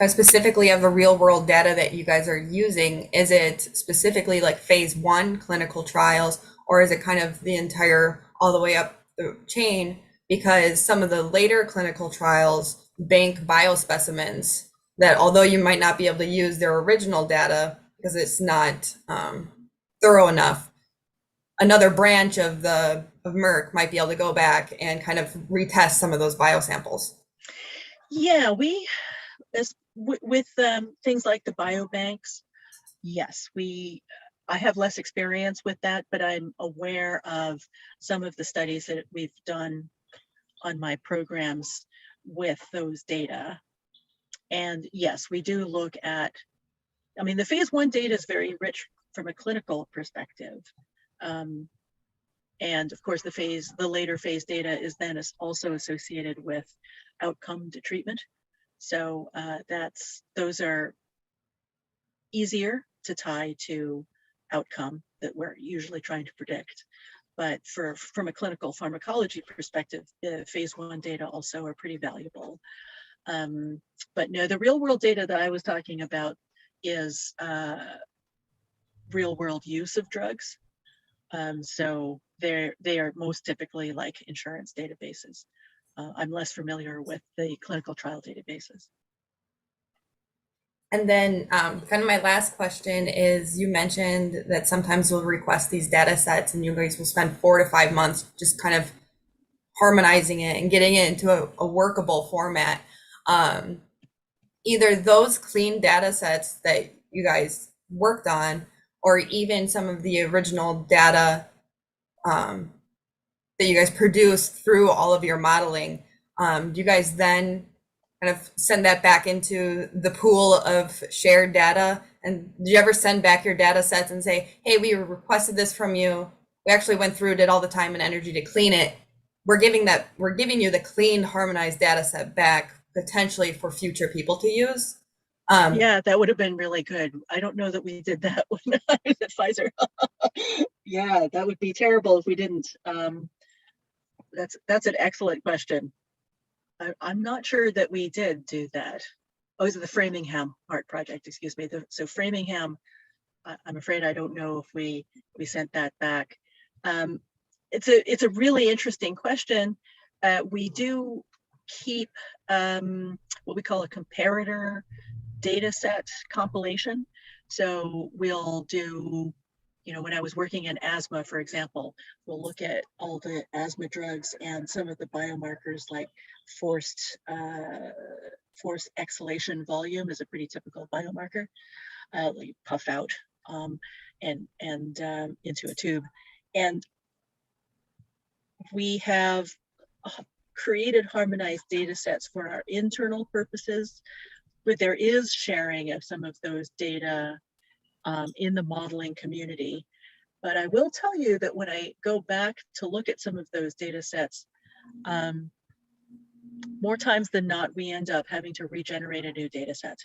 G: specifically of the real world data that you guys are using, is it specifically like phase 1 clinical trials, or is it kind of the entire all the way up the chain? Because some of the later clinical trials bank biospecimens that, although you might not be able to use their original data because it's not thorough enough, another branch of Merck might be able to go back and kind of retest some of those biosamples.
B: Yeah, with things like the biobanks, yes, I have less experience with that, but I'm aware of some of the studies that we've done on my programs with those data. And yes, we do look at, I mean, the phase 1 data is very rich from a clinical perspective. And of course, the later phase data is then also associated with outcome to treatment. So those are easier to tie to outcome that we're usually trying to predict. But from a clinical pharmacology perspective, the phase 1 data also are pretty valuable. But no, the real world data that I was talking about is real world use of drugs. So they are most typically like insurance databases. I'm less familiar with the clinical trial databases.
G: And then kind of my last question is, you mentioned that sometimes you'll request these data sets and you guys will spend 4 to 5 months just kind of harmonizing it and getting it into a workable format. Either those clean data sets that you guys worked on, or even some of the original data that you guys produced through all of your modeling, do you guys then kind of send that back into the pool of shared data? And do you ever send back your data sets and say, hey, we requested this from you. We actually went through, did all the time and energy to clean it. We're giving you the clean, harmonized data set back potentially for future people to use.
B: Yeah, that would have been really good. I don't know that we did that when I was at Pfizer. Yeah, that would be terrible if we didn't. That's an excellent question. I'm not sure that we did do that. Oh, is it the Framingham Art Project? Excuse me. So Framingham, I'm afraid I don't know if we sent that back. It's a really interesting question. We do keep what we call a comparator data set compilation. So we'll do, when I was working in asthma, for example, we'll look at all the asthma drugs and some of the biomarkers like forced exhalation volume is a pretty typical biomarker, like puff out and into a tube. And we have created harmonized data sets for our internal purposes, but there is sharing of some of those data in the modeling community. But I will tell you that when I go back to look at some of those data sets, more times than not, we end up having to regenerate a new data set.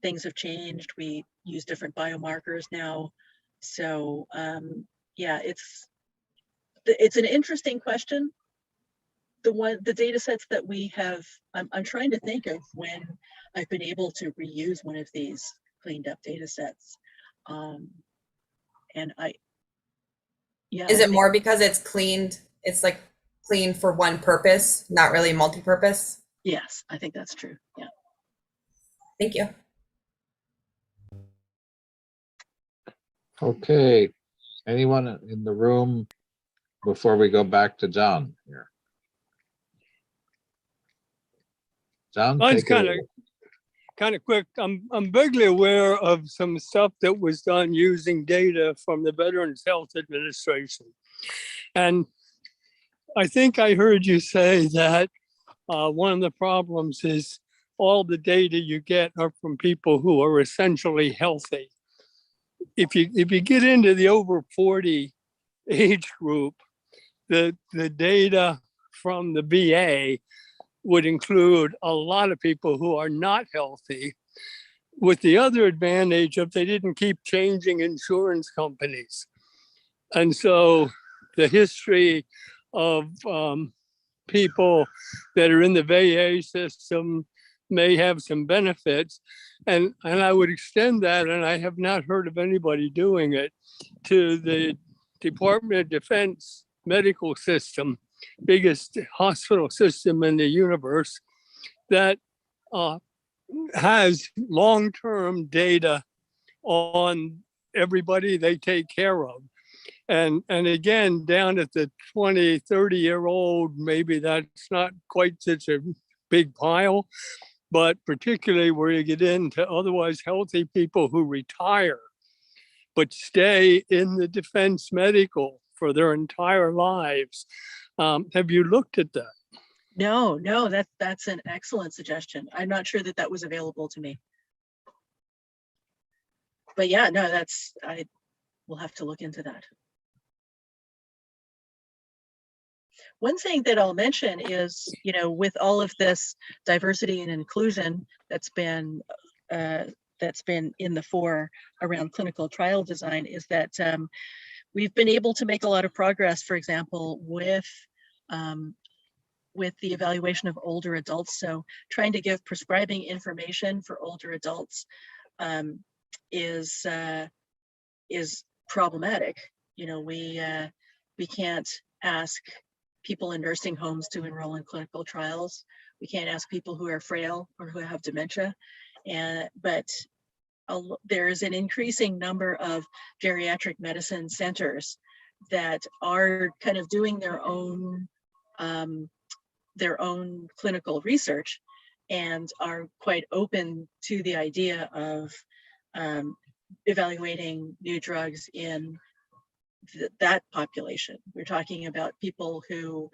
B: Things have changed. We use different biomarkers now. So yeah, it's an interesting question. The data sets that we have, I'm trying to think of when I've been able to reuse one of these cleaned up data sets. And
G: is it more because it's cleaned? It's like cleaned for one purpose, not really multi-purpose?
B: Yes, I think that's true. Yeah.
G: Thank you.
A: Okay. Anyone in the room before we go back to John here? John,
E: Mine's
A: take it
E: kind of quick. I'm vaguely aware of some stuff that was done using data from the Veterans Health Administration. And I think I heard you say that one of the problems is all the data you get are from people who are essentially healthy. If you get into the over 40 age group, the data from the VA would include a lot of people who are not healthy, with the other advantage of they didn't keep changing insurance companies. And so the history of people that are in the VA system may have some benefits. And I would extend that, and I have not heard of anybody doing it, to the Department of Defense medical system, biggest hospital system in the universe, that has long-term data on everybody they take care of. And again, down at the 20, 30-year-old, maybe that's not quite such a big pile, but particularly where you get into otherwise healthy people who retire, but stay in the defense medical for their entire lives. Have you looked at that?
B: No, that's an excellent suggestion. I'm not sure that was available to me. But yeah, no, I will have to look into that. One thing that I'll mention is, with all of this diversity and inclusion that's been in the fore around clinical trial design, is that we've been able to make a lot of progress, for example, with the evaluation of older adults. So trying to give prescribing information for older adults is problematic. We can't ask people in nursing homes to enroll in clinical trials. We can't ask people who are frail or who have dementia. But there is an increasing number of geriatric medicine centers that are kind of doing their own clinical research and are quite open to the idea of evaluating new drugs in that population. We're talking about people who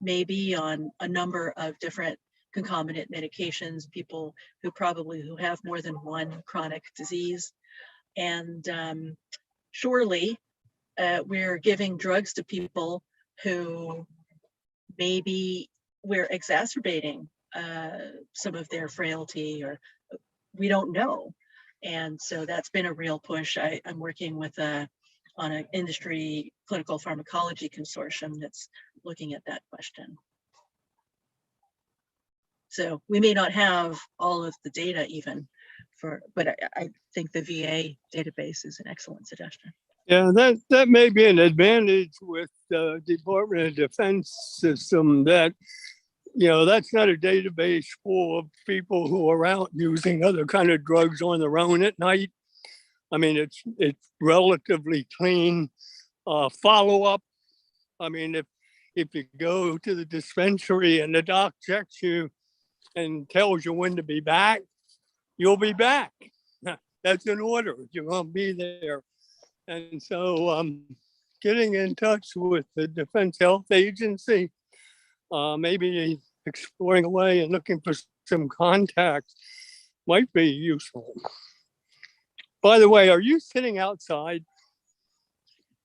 B: may be on a number of different concomitant medications, people who have more than one chronic disease. And surely we're giving drugs to people who maybe we're exacerbating some of their frailty, or we don't know. And so that's been a real push. I'm working with on an industry clinical pharmacology consortium that's looking at that question. So we may not have all of the data even but I think the VA database is an excellent suggestion.
E: Yeah, that may be an advantage with the Department of Defense system, that, you know, that's not a database full of people who are out using other kind of drugs on their own at night. I mean, it's relatively clean. Follow-up, I mean, if you go to the dispensary and the doc checks you and tells you when to be back, you'll be back. That's an order. You're going to be there. And so getting in touch with the Defense Health Agency, maybe exploring away and looking for some contacts might be useful. By the way, are you sitting outside?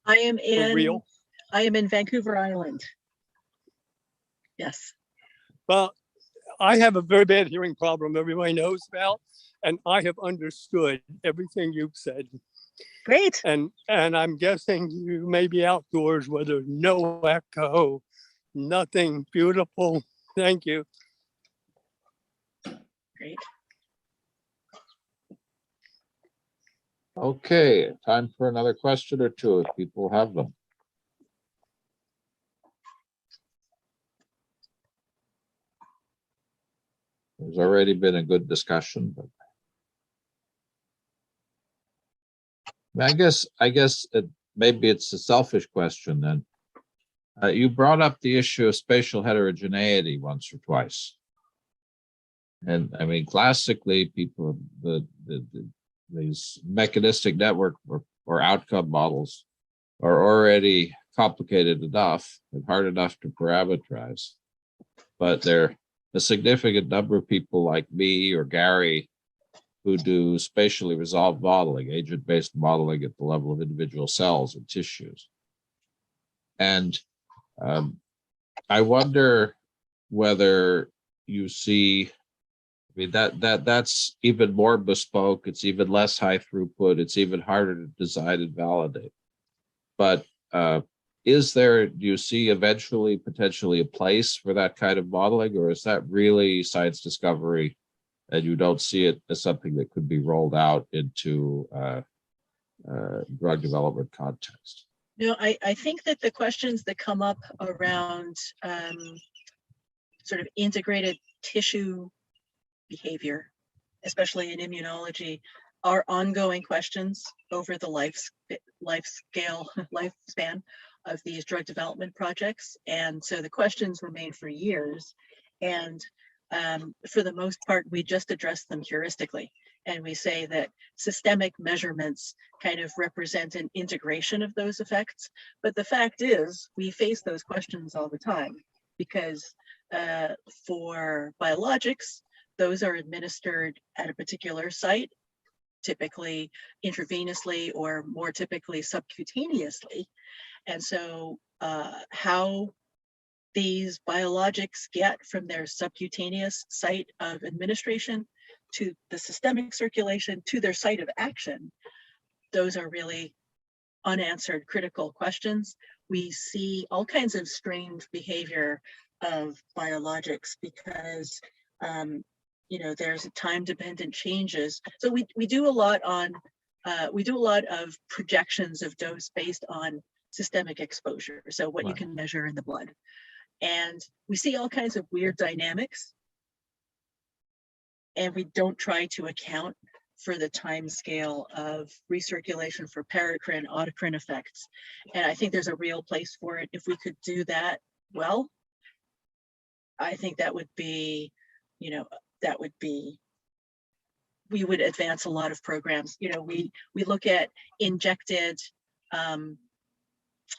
B: I am in Vancouver Island. Yes.
E: Well, I have a very bad hearing problem everybody knows about, and I have understood everything you've said.
B: Great.
E: And I'm guessing you may be outdoors where there's no echo, nothing. Beautiful. Thank you.
B: Great.
A: Okay, time for another question or two if people have them. There's already been a good discussion, but I guess maybe it's a selfish question then. You brought up the issue of spatial heterogeneity once or twice. And I mean, classically, people, these mechanistic network or outcome models are already complicated enough and hard enough to parameterize. But there are a significant number of people like me or Gary who do spatially resolved modeling, agent-based modeling at the level of individual cells and tissues. And I wonder whether you see, I mean, that's even more bespoke, it's even less high throughput, it's even harder to design and validate. But do you see eventually potentially a place for that kind of modeling, or is that really science discovery and you don't see it as something that could be rolled out into drug development context?
B: No, I think that the questions that come up around sort of integrated tissue behavior, especially in immunology, are ongoing questions over the lifespan of these drug development projects. And so the questions remain for years. And for the most part, we just address them heuristically. And we say that systemic measurements kind of represent an integration of those effects. But the fact is, we face those questions all the time because for biologics, those are administered at a particular site, typically intravenously or more typically subcutaneously. And so how these biologics get from their subcutaneous site of administration to the systemic circulation to their site of action, those are really unanswered critical questions. We see all kinds of strange behavior of biologics because there's time-dependent changes. So we do a lot of projections of dose based on systemic exposure, so what you can measure in the blood. And we see all kinds of weird dynamics, and we don't try to account for the time scale of recirculation for paracrine, autocrine effects. And I think there's a real place for it. If we could do that well, I think that would be, we would advance a lot of programs. We look at injected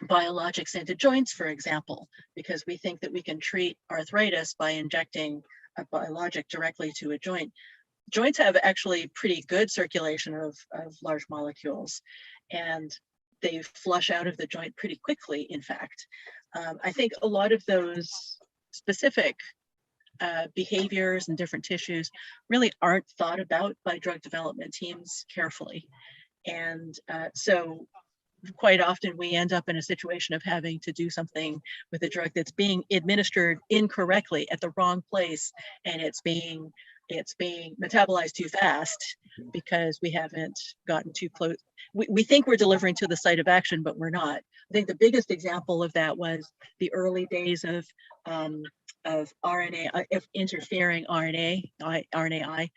B: biologics into joints, for example, because we think that we can treat arthritis by injecting a biologic directly to a joint. Joints have actually pretty good circulation of large molecules, and they flush out of the joint pretty quickly, in fact. I think a lot of those specific behaviors in different tissues really aren't thought about by drug development teams carefully. And so quite often we end up in a situation of having to do something with a drug that's being administered incorrectly at the wrong place, and it's being metabolized too fast because we haven't gotten too close. We think we're delivering to the site of action, but we're not. I think the biggest example of that was the early days of RNA, of interfering RNAi,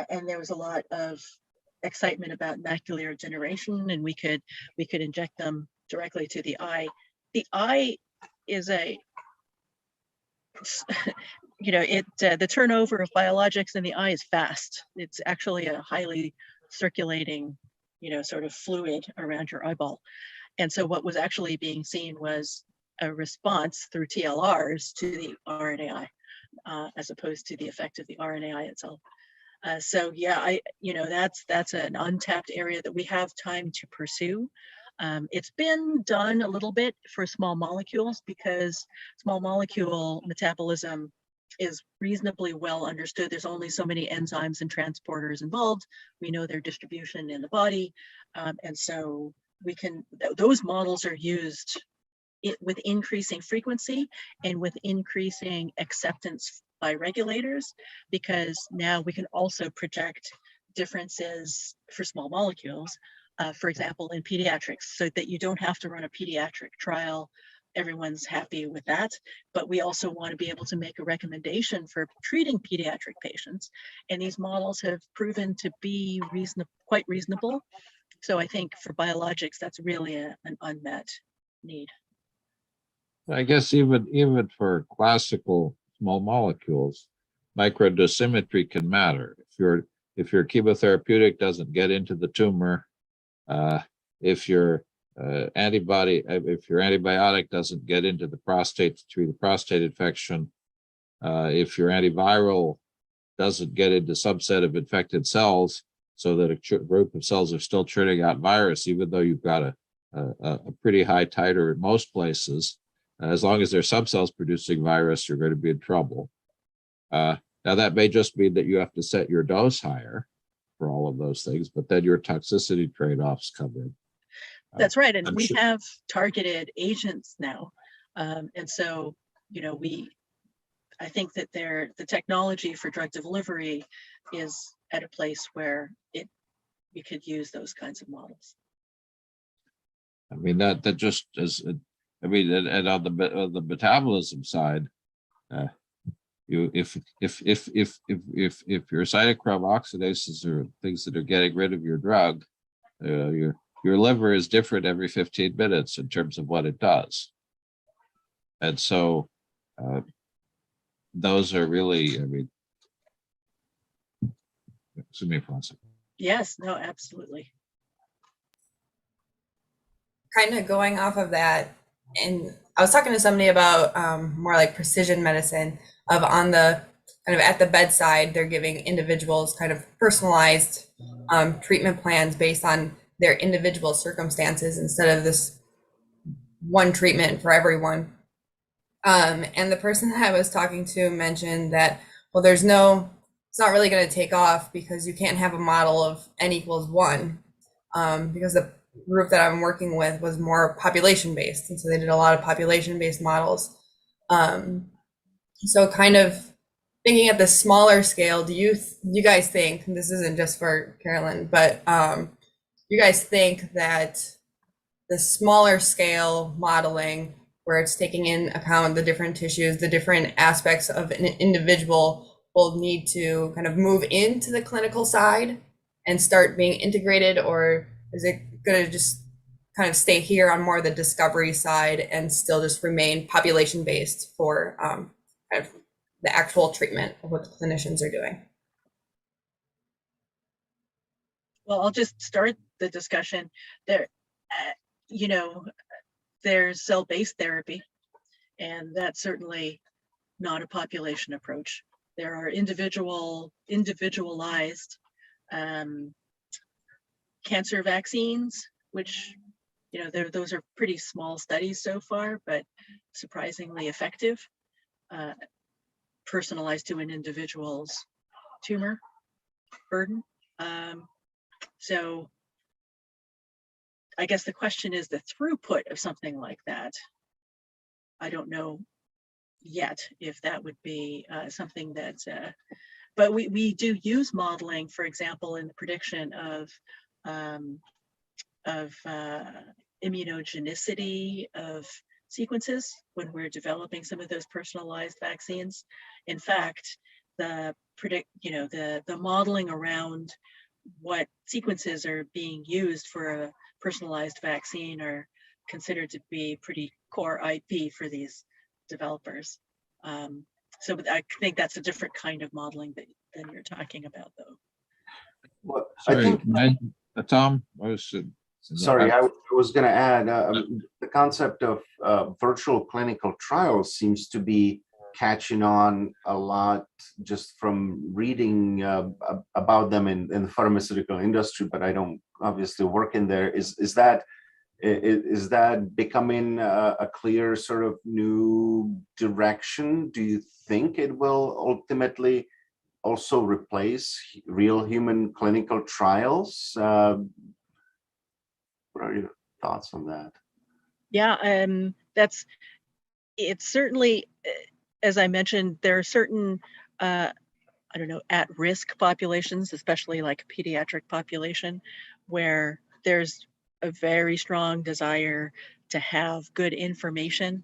B: and there was a lot of excitement about macular degeneration, and we could inject them directly to the eye. The eye is a the turnover of biologics in the eye is fast. It's actually a highly circulating, sort of fluid around your eyeball. And so what was actually being seen was a response through TLRs to the RNAi, as opposed to the effect of the RNAi itself. So yeah, that's an untapped area that we have time to pursue. It's been done a little bit for small molecules because small molecule metabolism is reasonably well understood. There's only so many enzymes and transporters involved. We know their distribution in the body. And so those models are used with increasing frequency and with increasing acceptance by regulators, because now we can also project differences for small molecules, for example, in pediatrics, so that you don't have to run a pediatric trial. Everyone's happy with that, but we also want to be able to make a recommendation for treating pediatric patients. And these models have proven to be quite reasonable. So I think for biologics, that's really an unmet need.
A: I guess even for classical small molecules, microdosimetry can matter. If your chemotherapeutic doesn't get into the tumor, if your antibiotic doesn't get into the prostate to treat the prostate infection, if your antiviral doesn't get into subset of infected cells, so that a group of cells are still churning out virus, even though you've got a pretty high titer in most places, as long as there's some cells producing virus, you're going to be in trouble. Now that may just mean that you have to set your dose higher for all of those things, but then your toxicity trade-offs come in.
B: That's right, and we
A: sure.
B: have targeted agents now, and so I think that the technology for drug delivery is at a place where we could use those kinds of models.
A: I mean that just is. I mean, and on the metabolism side, if your cytochrome oxidases are things that are getting rid of your drug, your liver is different every 15 minutes in terms of what it does, and so those are really. I mean, excuse me for one second.
B: Yes. No. Absolutely.
G: Kind of going off of that, and I was talking to somebody about more like precision medicine, of on the kind of at the bedside, they're giving individuals kind of personalized treatment plans based on their individual circumstances instead of this one treatment for everyone. And the person that I was talking to mentioned that, well, it's not really going to take off because you can't have a model of n equals 1, because the group that I'm working with was more population based, and so they did a lot of population based models. So kind of thinking at the smaller scale, do you guys think, and this isn't just for Carolyn, but you guys think that the smaller scale modeling, where it's taking in account the different tissues, the different aspects of an individual, will need to kind of move into the clinical side and start being integrated, or is it going to just kind of stay here on more the discovery side and still just remain population based for kind of the actual treatment of what the clinicians are doing?
B: Well, I'll just start the discussion there. There's cell-based therapy, and that's certainly not a population approach. There are individualized cancer vaccines, which, those are pretty small studies so far, but surprisingly effective, personalized to an individual's tumor burden. So I guess the question is the throughput of something like that. I don't know yet if that would be something that, but we do use modeling, for example, in the prediction of immunogenicity of sequences when we're developing some of those personalized vaccines. In fact, the modeling around what sequences are being used for a personalized vaccine are considered to be pretty core IP for these developers. So I think that's a different kind of modeling than you're talking about, though.
F: Well,
A: Sorry,
F: I think,
A: Tom,
F: sorry, I was going to add the concept of virtual clinical trials seems to be catching on a lot just from reading about them in the pharmaceutical industry, but I don't obviously work in there. Is that becoming a clear sort of new direction? Do you think it will ultimately also replace real human clinical trials? What are your thoughts on that?
B: Yeah, it's certainly, as I mentioned, there are certain, at-risk populations, especially like pediatric population, where there's a very strong desire to have good information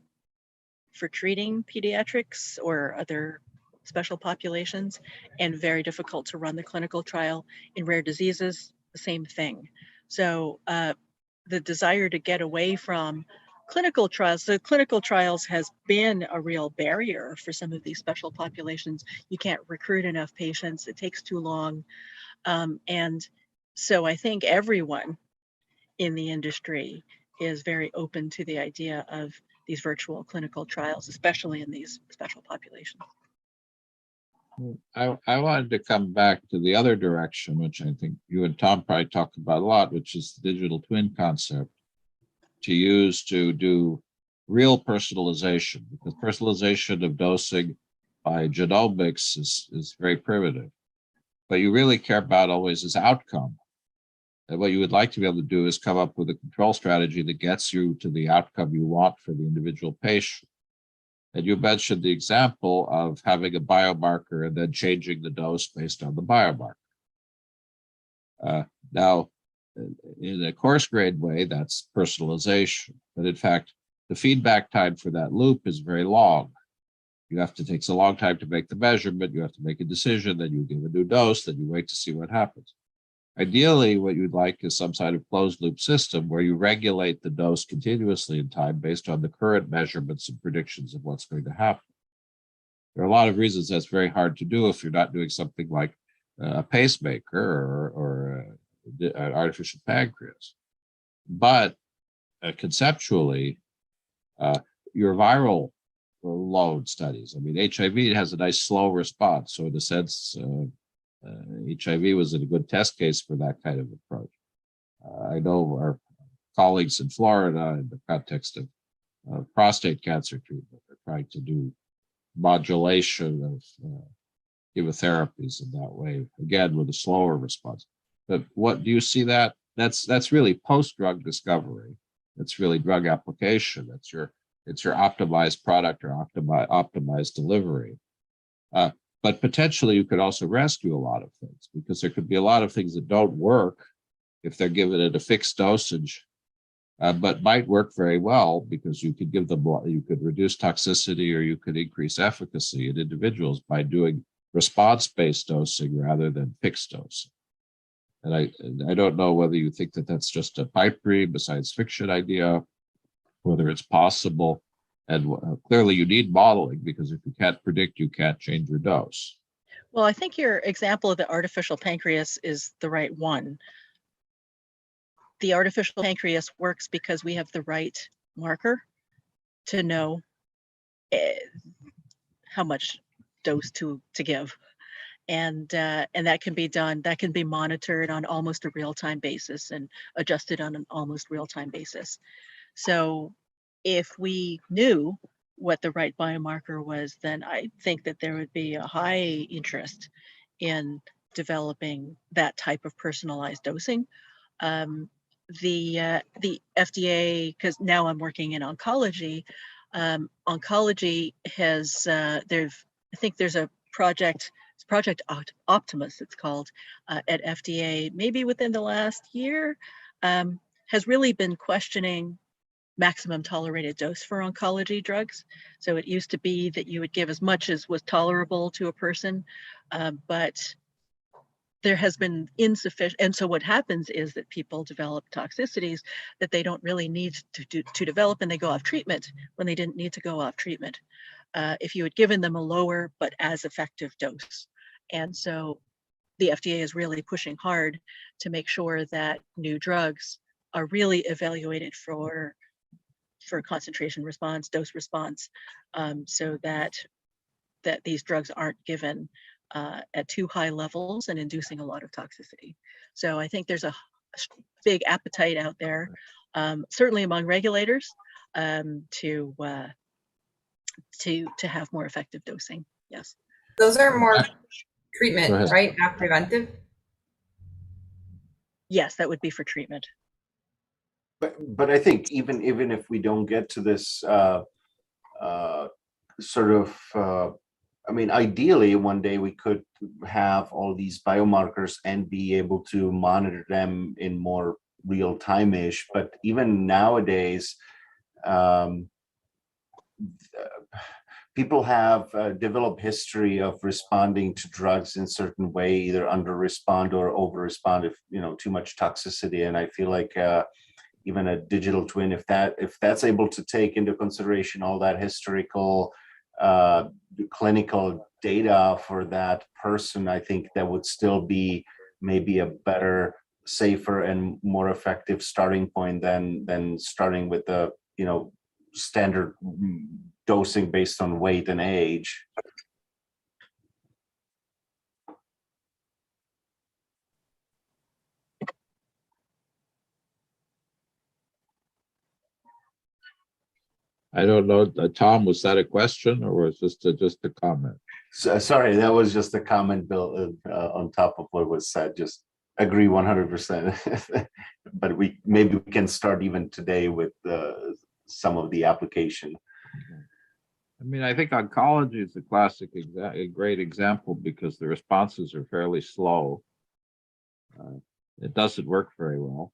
B: for treating pediatrics or other special populations, and very difficult to run the clinical trial. In rare diseases, the same thing. So the desire to get away from clinical trials, so clinical trials has been a real barrier for some of these special populations. You can't recruit enough patients, it takes too long. And so I think everyone in the industry is very open to the idea of these virtual clinical trials, especially in these special populations.
A: I wanted to come back to the other direction, which I think you and Tom probably talk about a lot, which is the digital twin concept, to use to do real personalization, because personalization of dosing by genomics is very primitive. But you really care about always is outcome. And what you would like to be able to do is come up with a control strategy that gets you to the outcome you want for the individual patient. And you mentioned the example of having a biomarker and then changing the dose based on the biomarker. Now, in a coarse grade way, that's personalization. But in fact, the feedback time for that loop is very long. It takes a long time to make the measurement. You have to make a decision, then you give a new dose, then you wait to see what happens. Ideally, what you'd like is some sort of closed loop system where you regulate the dose continuously in time based on the current measurements and predictions of what's going to happen. There are a lot of reasons that's very hard to do if you're not doing something like a pacemaker or an artificial pancreas. But conceptually, your viral load studies, I mean, HIV has a nice slow response. So in a sense, HIV was a good test case for that kind of approach. I know our colleagues in Florida, in the context of prostate cancer treatment, are trying to do modulation of chemotherapies in that way, again with a slower response. But what do you see that? That's really post-drug discovery. That's really drug application. It's your optimized product or optimized delivery. But potentially you could also rescue a lot of things, because there could be a lot of things that don't work if they're given at a fixed dosage, but might work very well because you could give them, you could reduce toxicity or you could increase efficacy in individuals by doing response-based dosing rather than fixed dosing. And I don't know whether you think that that's just a pipe dream, a science fiction idea, whether it's possible. And clearly you need modeling, because if you can't predict, you can't change your dose.
B: Well, I think your example of the artificial pancreas is the right one. The artificial pancreas works because we have the right marker to know how much dose to give. And that can be done, that can be monitored on almost a real-time basis and adjusted on an almost real-time basis. So if we knew what the right biomarker was, then I think that there would be a high interest in developing that type of personalized dosing. The FDA, because now I'm working in oncology, oncology has, I think there's a project, it's Project Optimus, it's called, at FDA, maybe within the last year, has really been questioning maximum tolerated dose for oncology drugs. So it used to be that you would give as much as was tolerable to a person, but there has been insufficient. And so what happens is that people develop toxicities that they don't really need to develop, and they go off treatment when they didn't need to go off treatment. If you had given them a lower but as effective dose. And so the FDA is really pushing hard to make sure that new drugs are really evaluated for concentration response, dose response, so that these drugs aren't given at too high levels and inducing a lot of toxicity. So I think there's a big appetite out there, certainly among regulators, to have more effective dosing. Yes.
G: Those are more treatment, right? Not preventive.
B: Yes, that would be for treatment.
F: But I think even if we don't get to this sort of, I mean, ideally one day we could have all these biomarkers and be able to monitor them in more real time-ish. But even nowadays, people have developed history of responding to drugs in certain way, either under respond or over respond if too much toxicity. And I feel like even a digital twin, if that's able to take into consideration all that historical clinical data for that person, I think that would still be maybe a better, safer, and more effective starting point than starting with the standard dosing based on weight and age.
A: I don't know, Tom, was that a question or was this just a comment?
F: So, sorry, that was just a comment, Bill, on top of what was said. Just agree 100%. But maybe we can start even today with some of the application.
A: I mean, I think oncology is a great example because the responses are fairly slow. It doesn't work very well.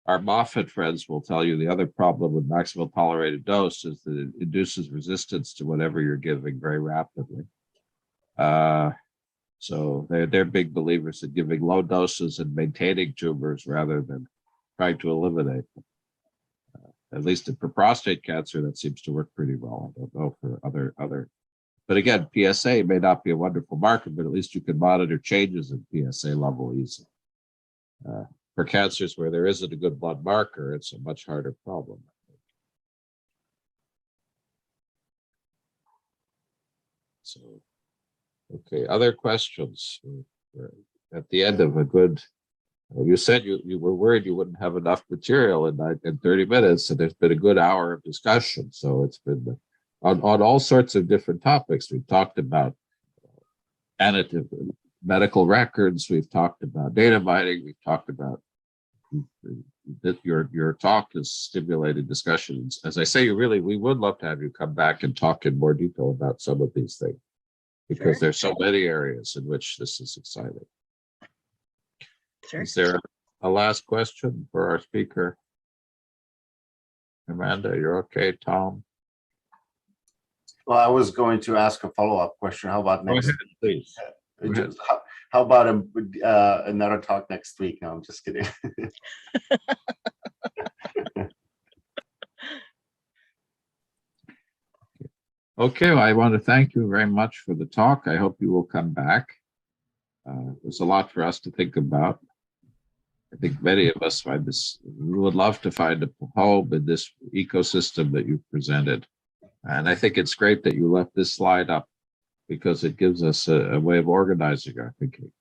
A: Our Moffitt friends will tell you the other problem with maximum tolerated dose is that it induces resistance to whatever you're giving very rapidly. So they're big believers in giving low doses and maintaining tumors rather than trying to eliminate them. At least for prostate cancer, that seems to work pretty well. I don't know for other. But again, PSA may not be a wonderful marker, but at least you can monitor changes in PSA level easily. For cancers where there isn't a good blood marker, it's a much harder problem. So, okay, other questions? We're at the end of a good, you said you were worried you wouldn't have enough material in 30 minutes, and there's been a good hour of discussion. So it's been on all sorts of different topics. We've talked about annotative medical records, we've talked about data mining, we've talked about that your talk has stimulated discussions. As I say, we would love to have you come back and talk in more detail about some of these things, because there's so many areas in which this is exciting.
B: Sure.
A: Is there a last question for our speaker? Amanda, you're okay, Tom?
F: Well, I was going to ask a follow-up question. How about next week?
A: Please.
F: How about another talk next week? No, I'm just kidding.
A: Okay, well, I want to thank you very much for the talk. I hope you will come back. There's a lot for us to think about. I think many of us find this, we would love to find a home in this ecosystem that you've presented. And I think it's great that you left this slide up because it gives us a way of organizing our thinking.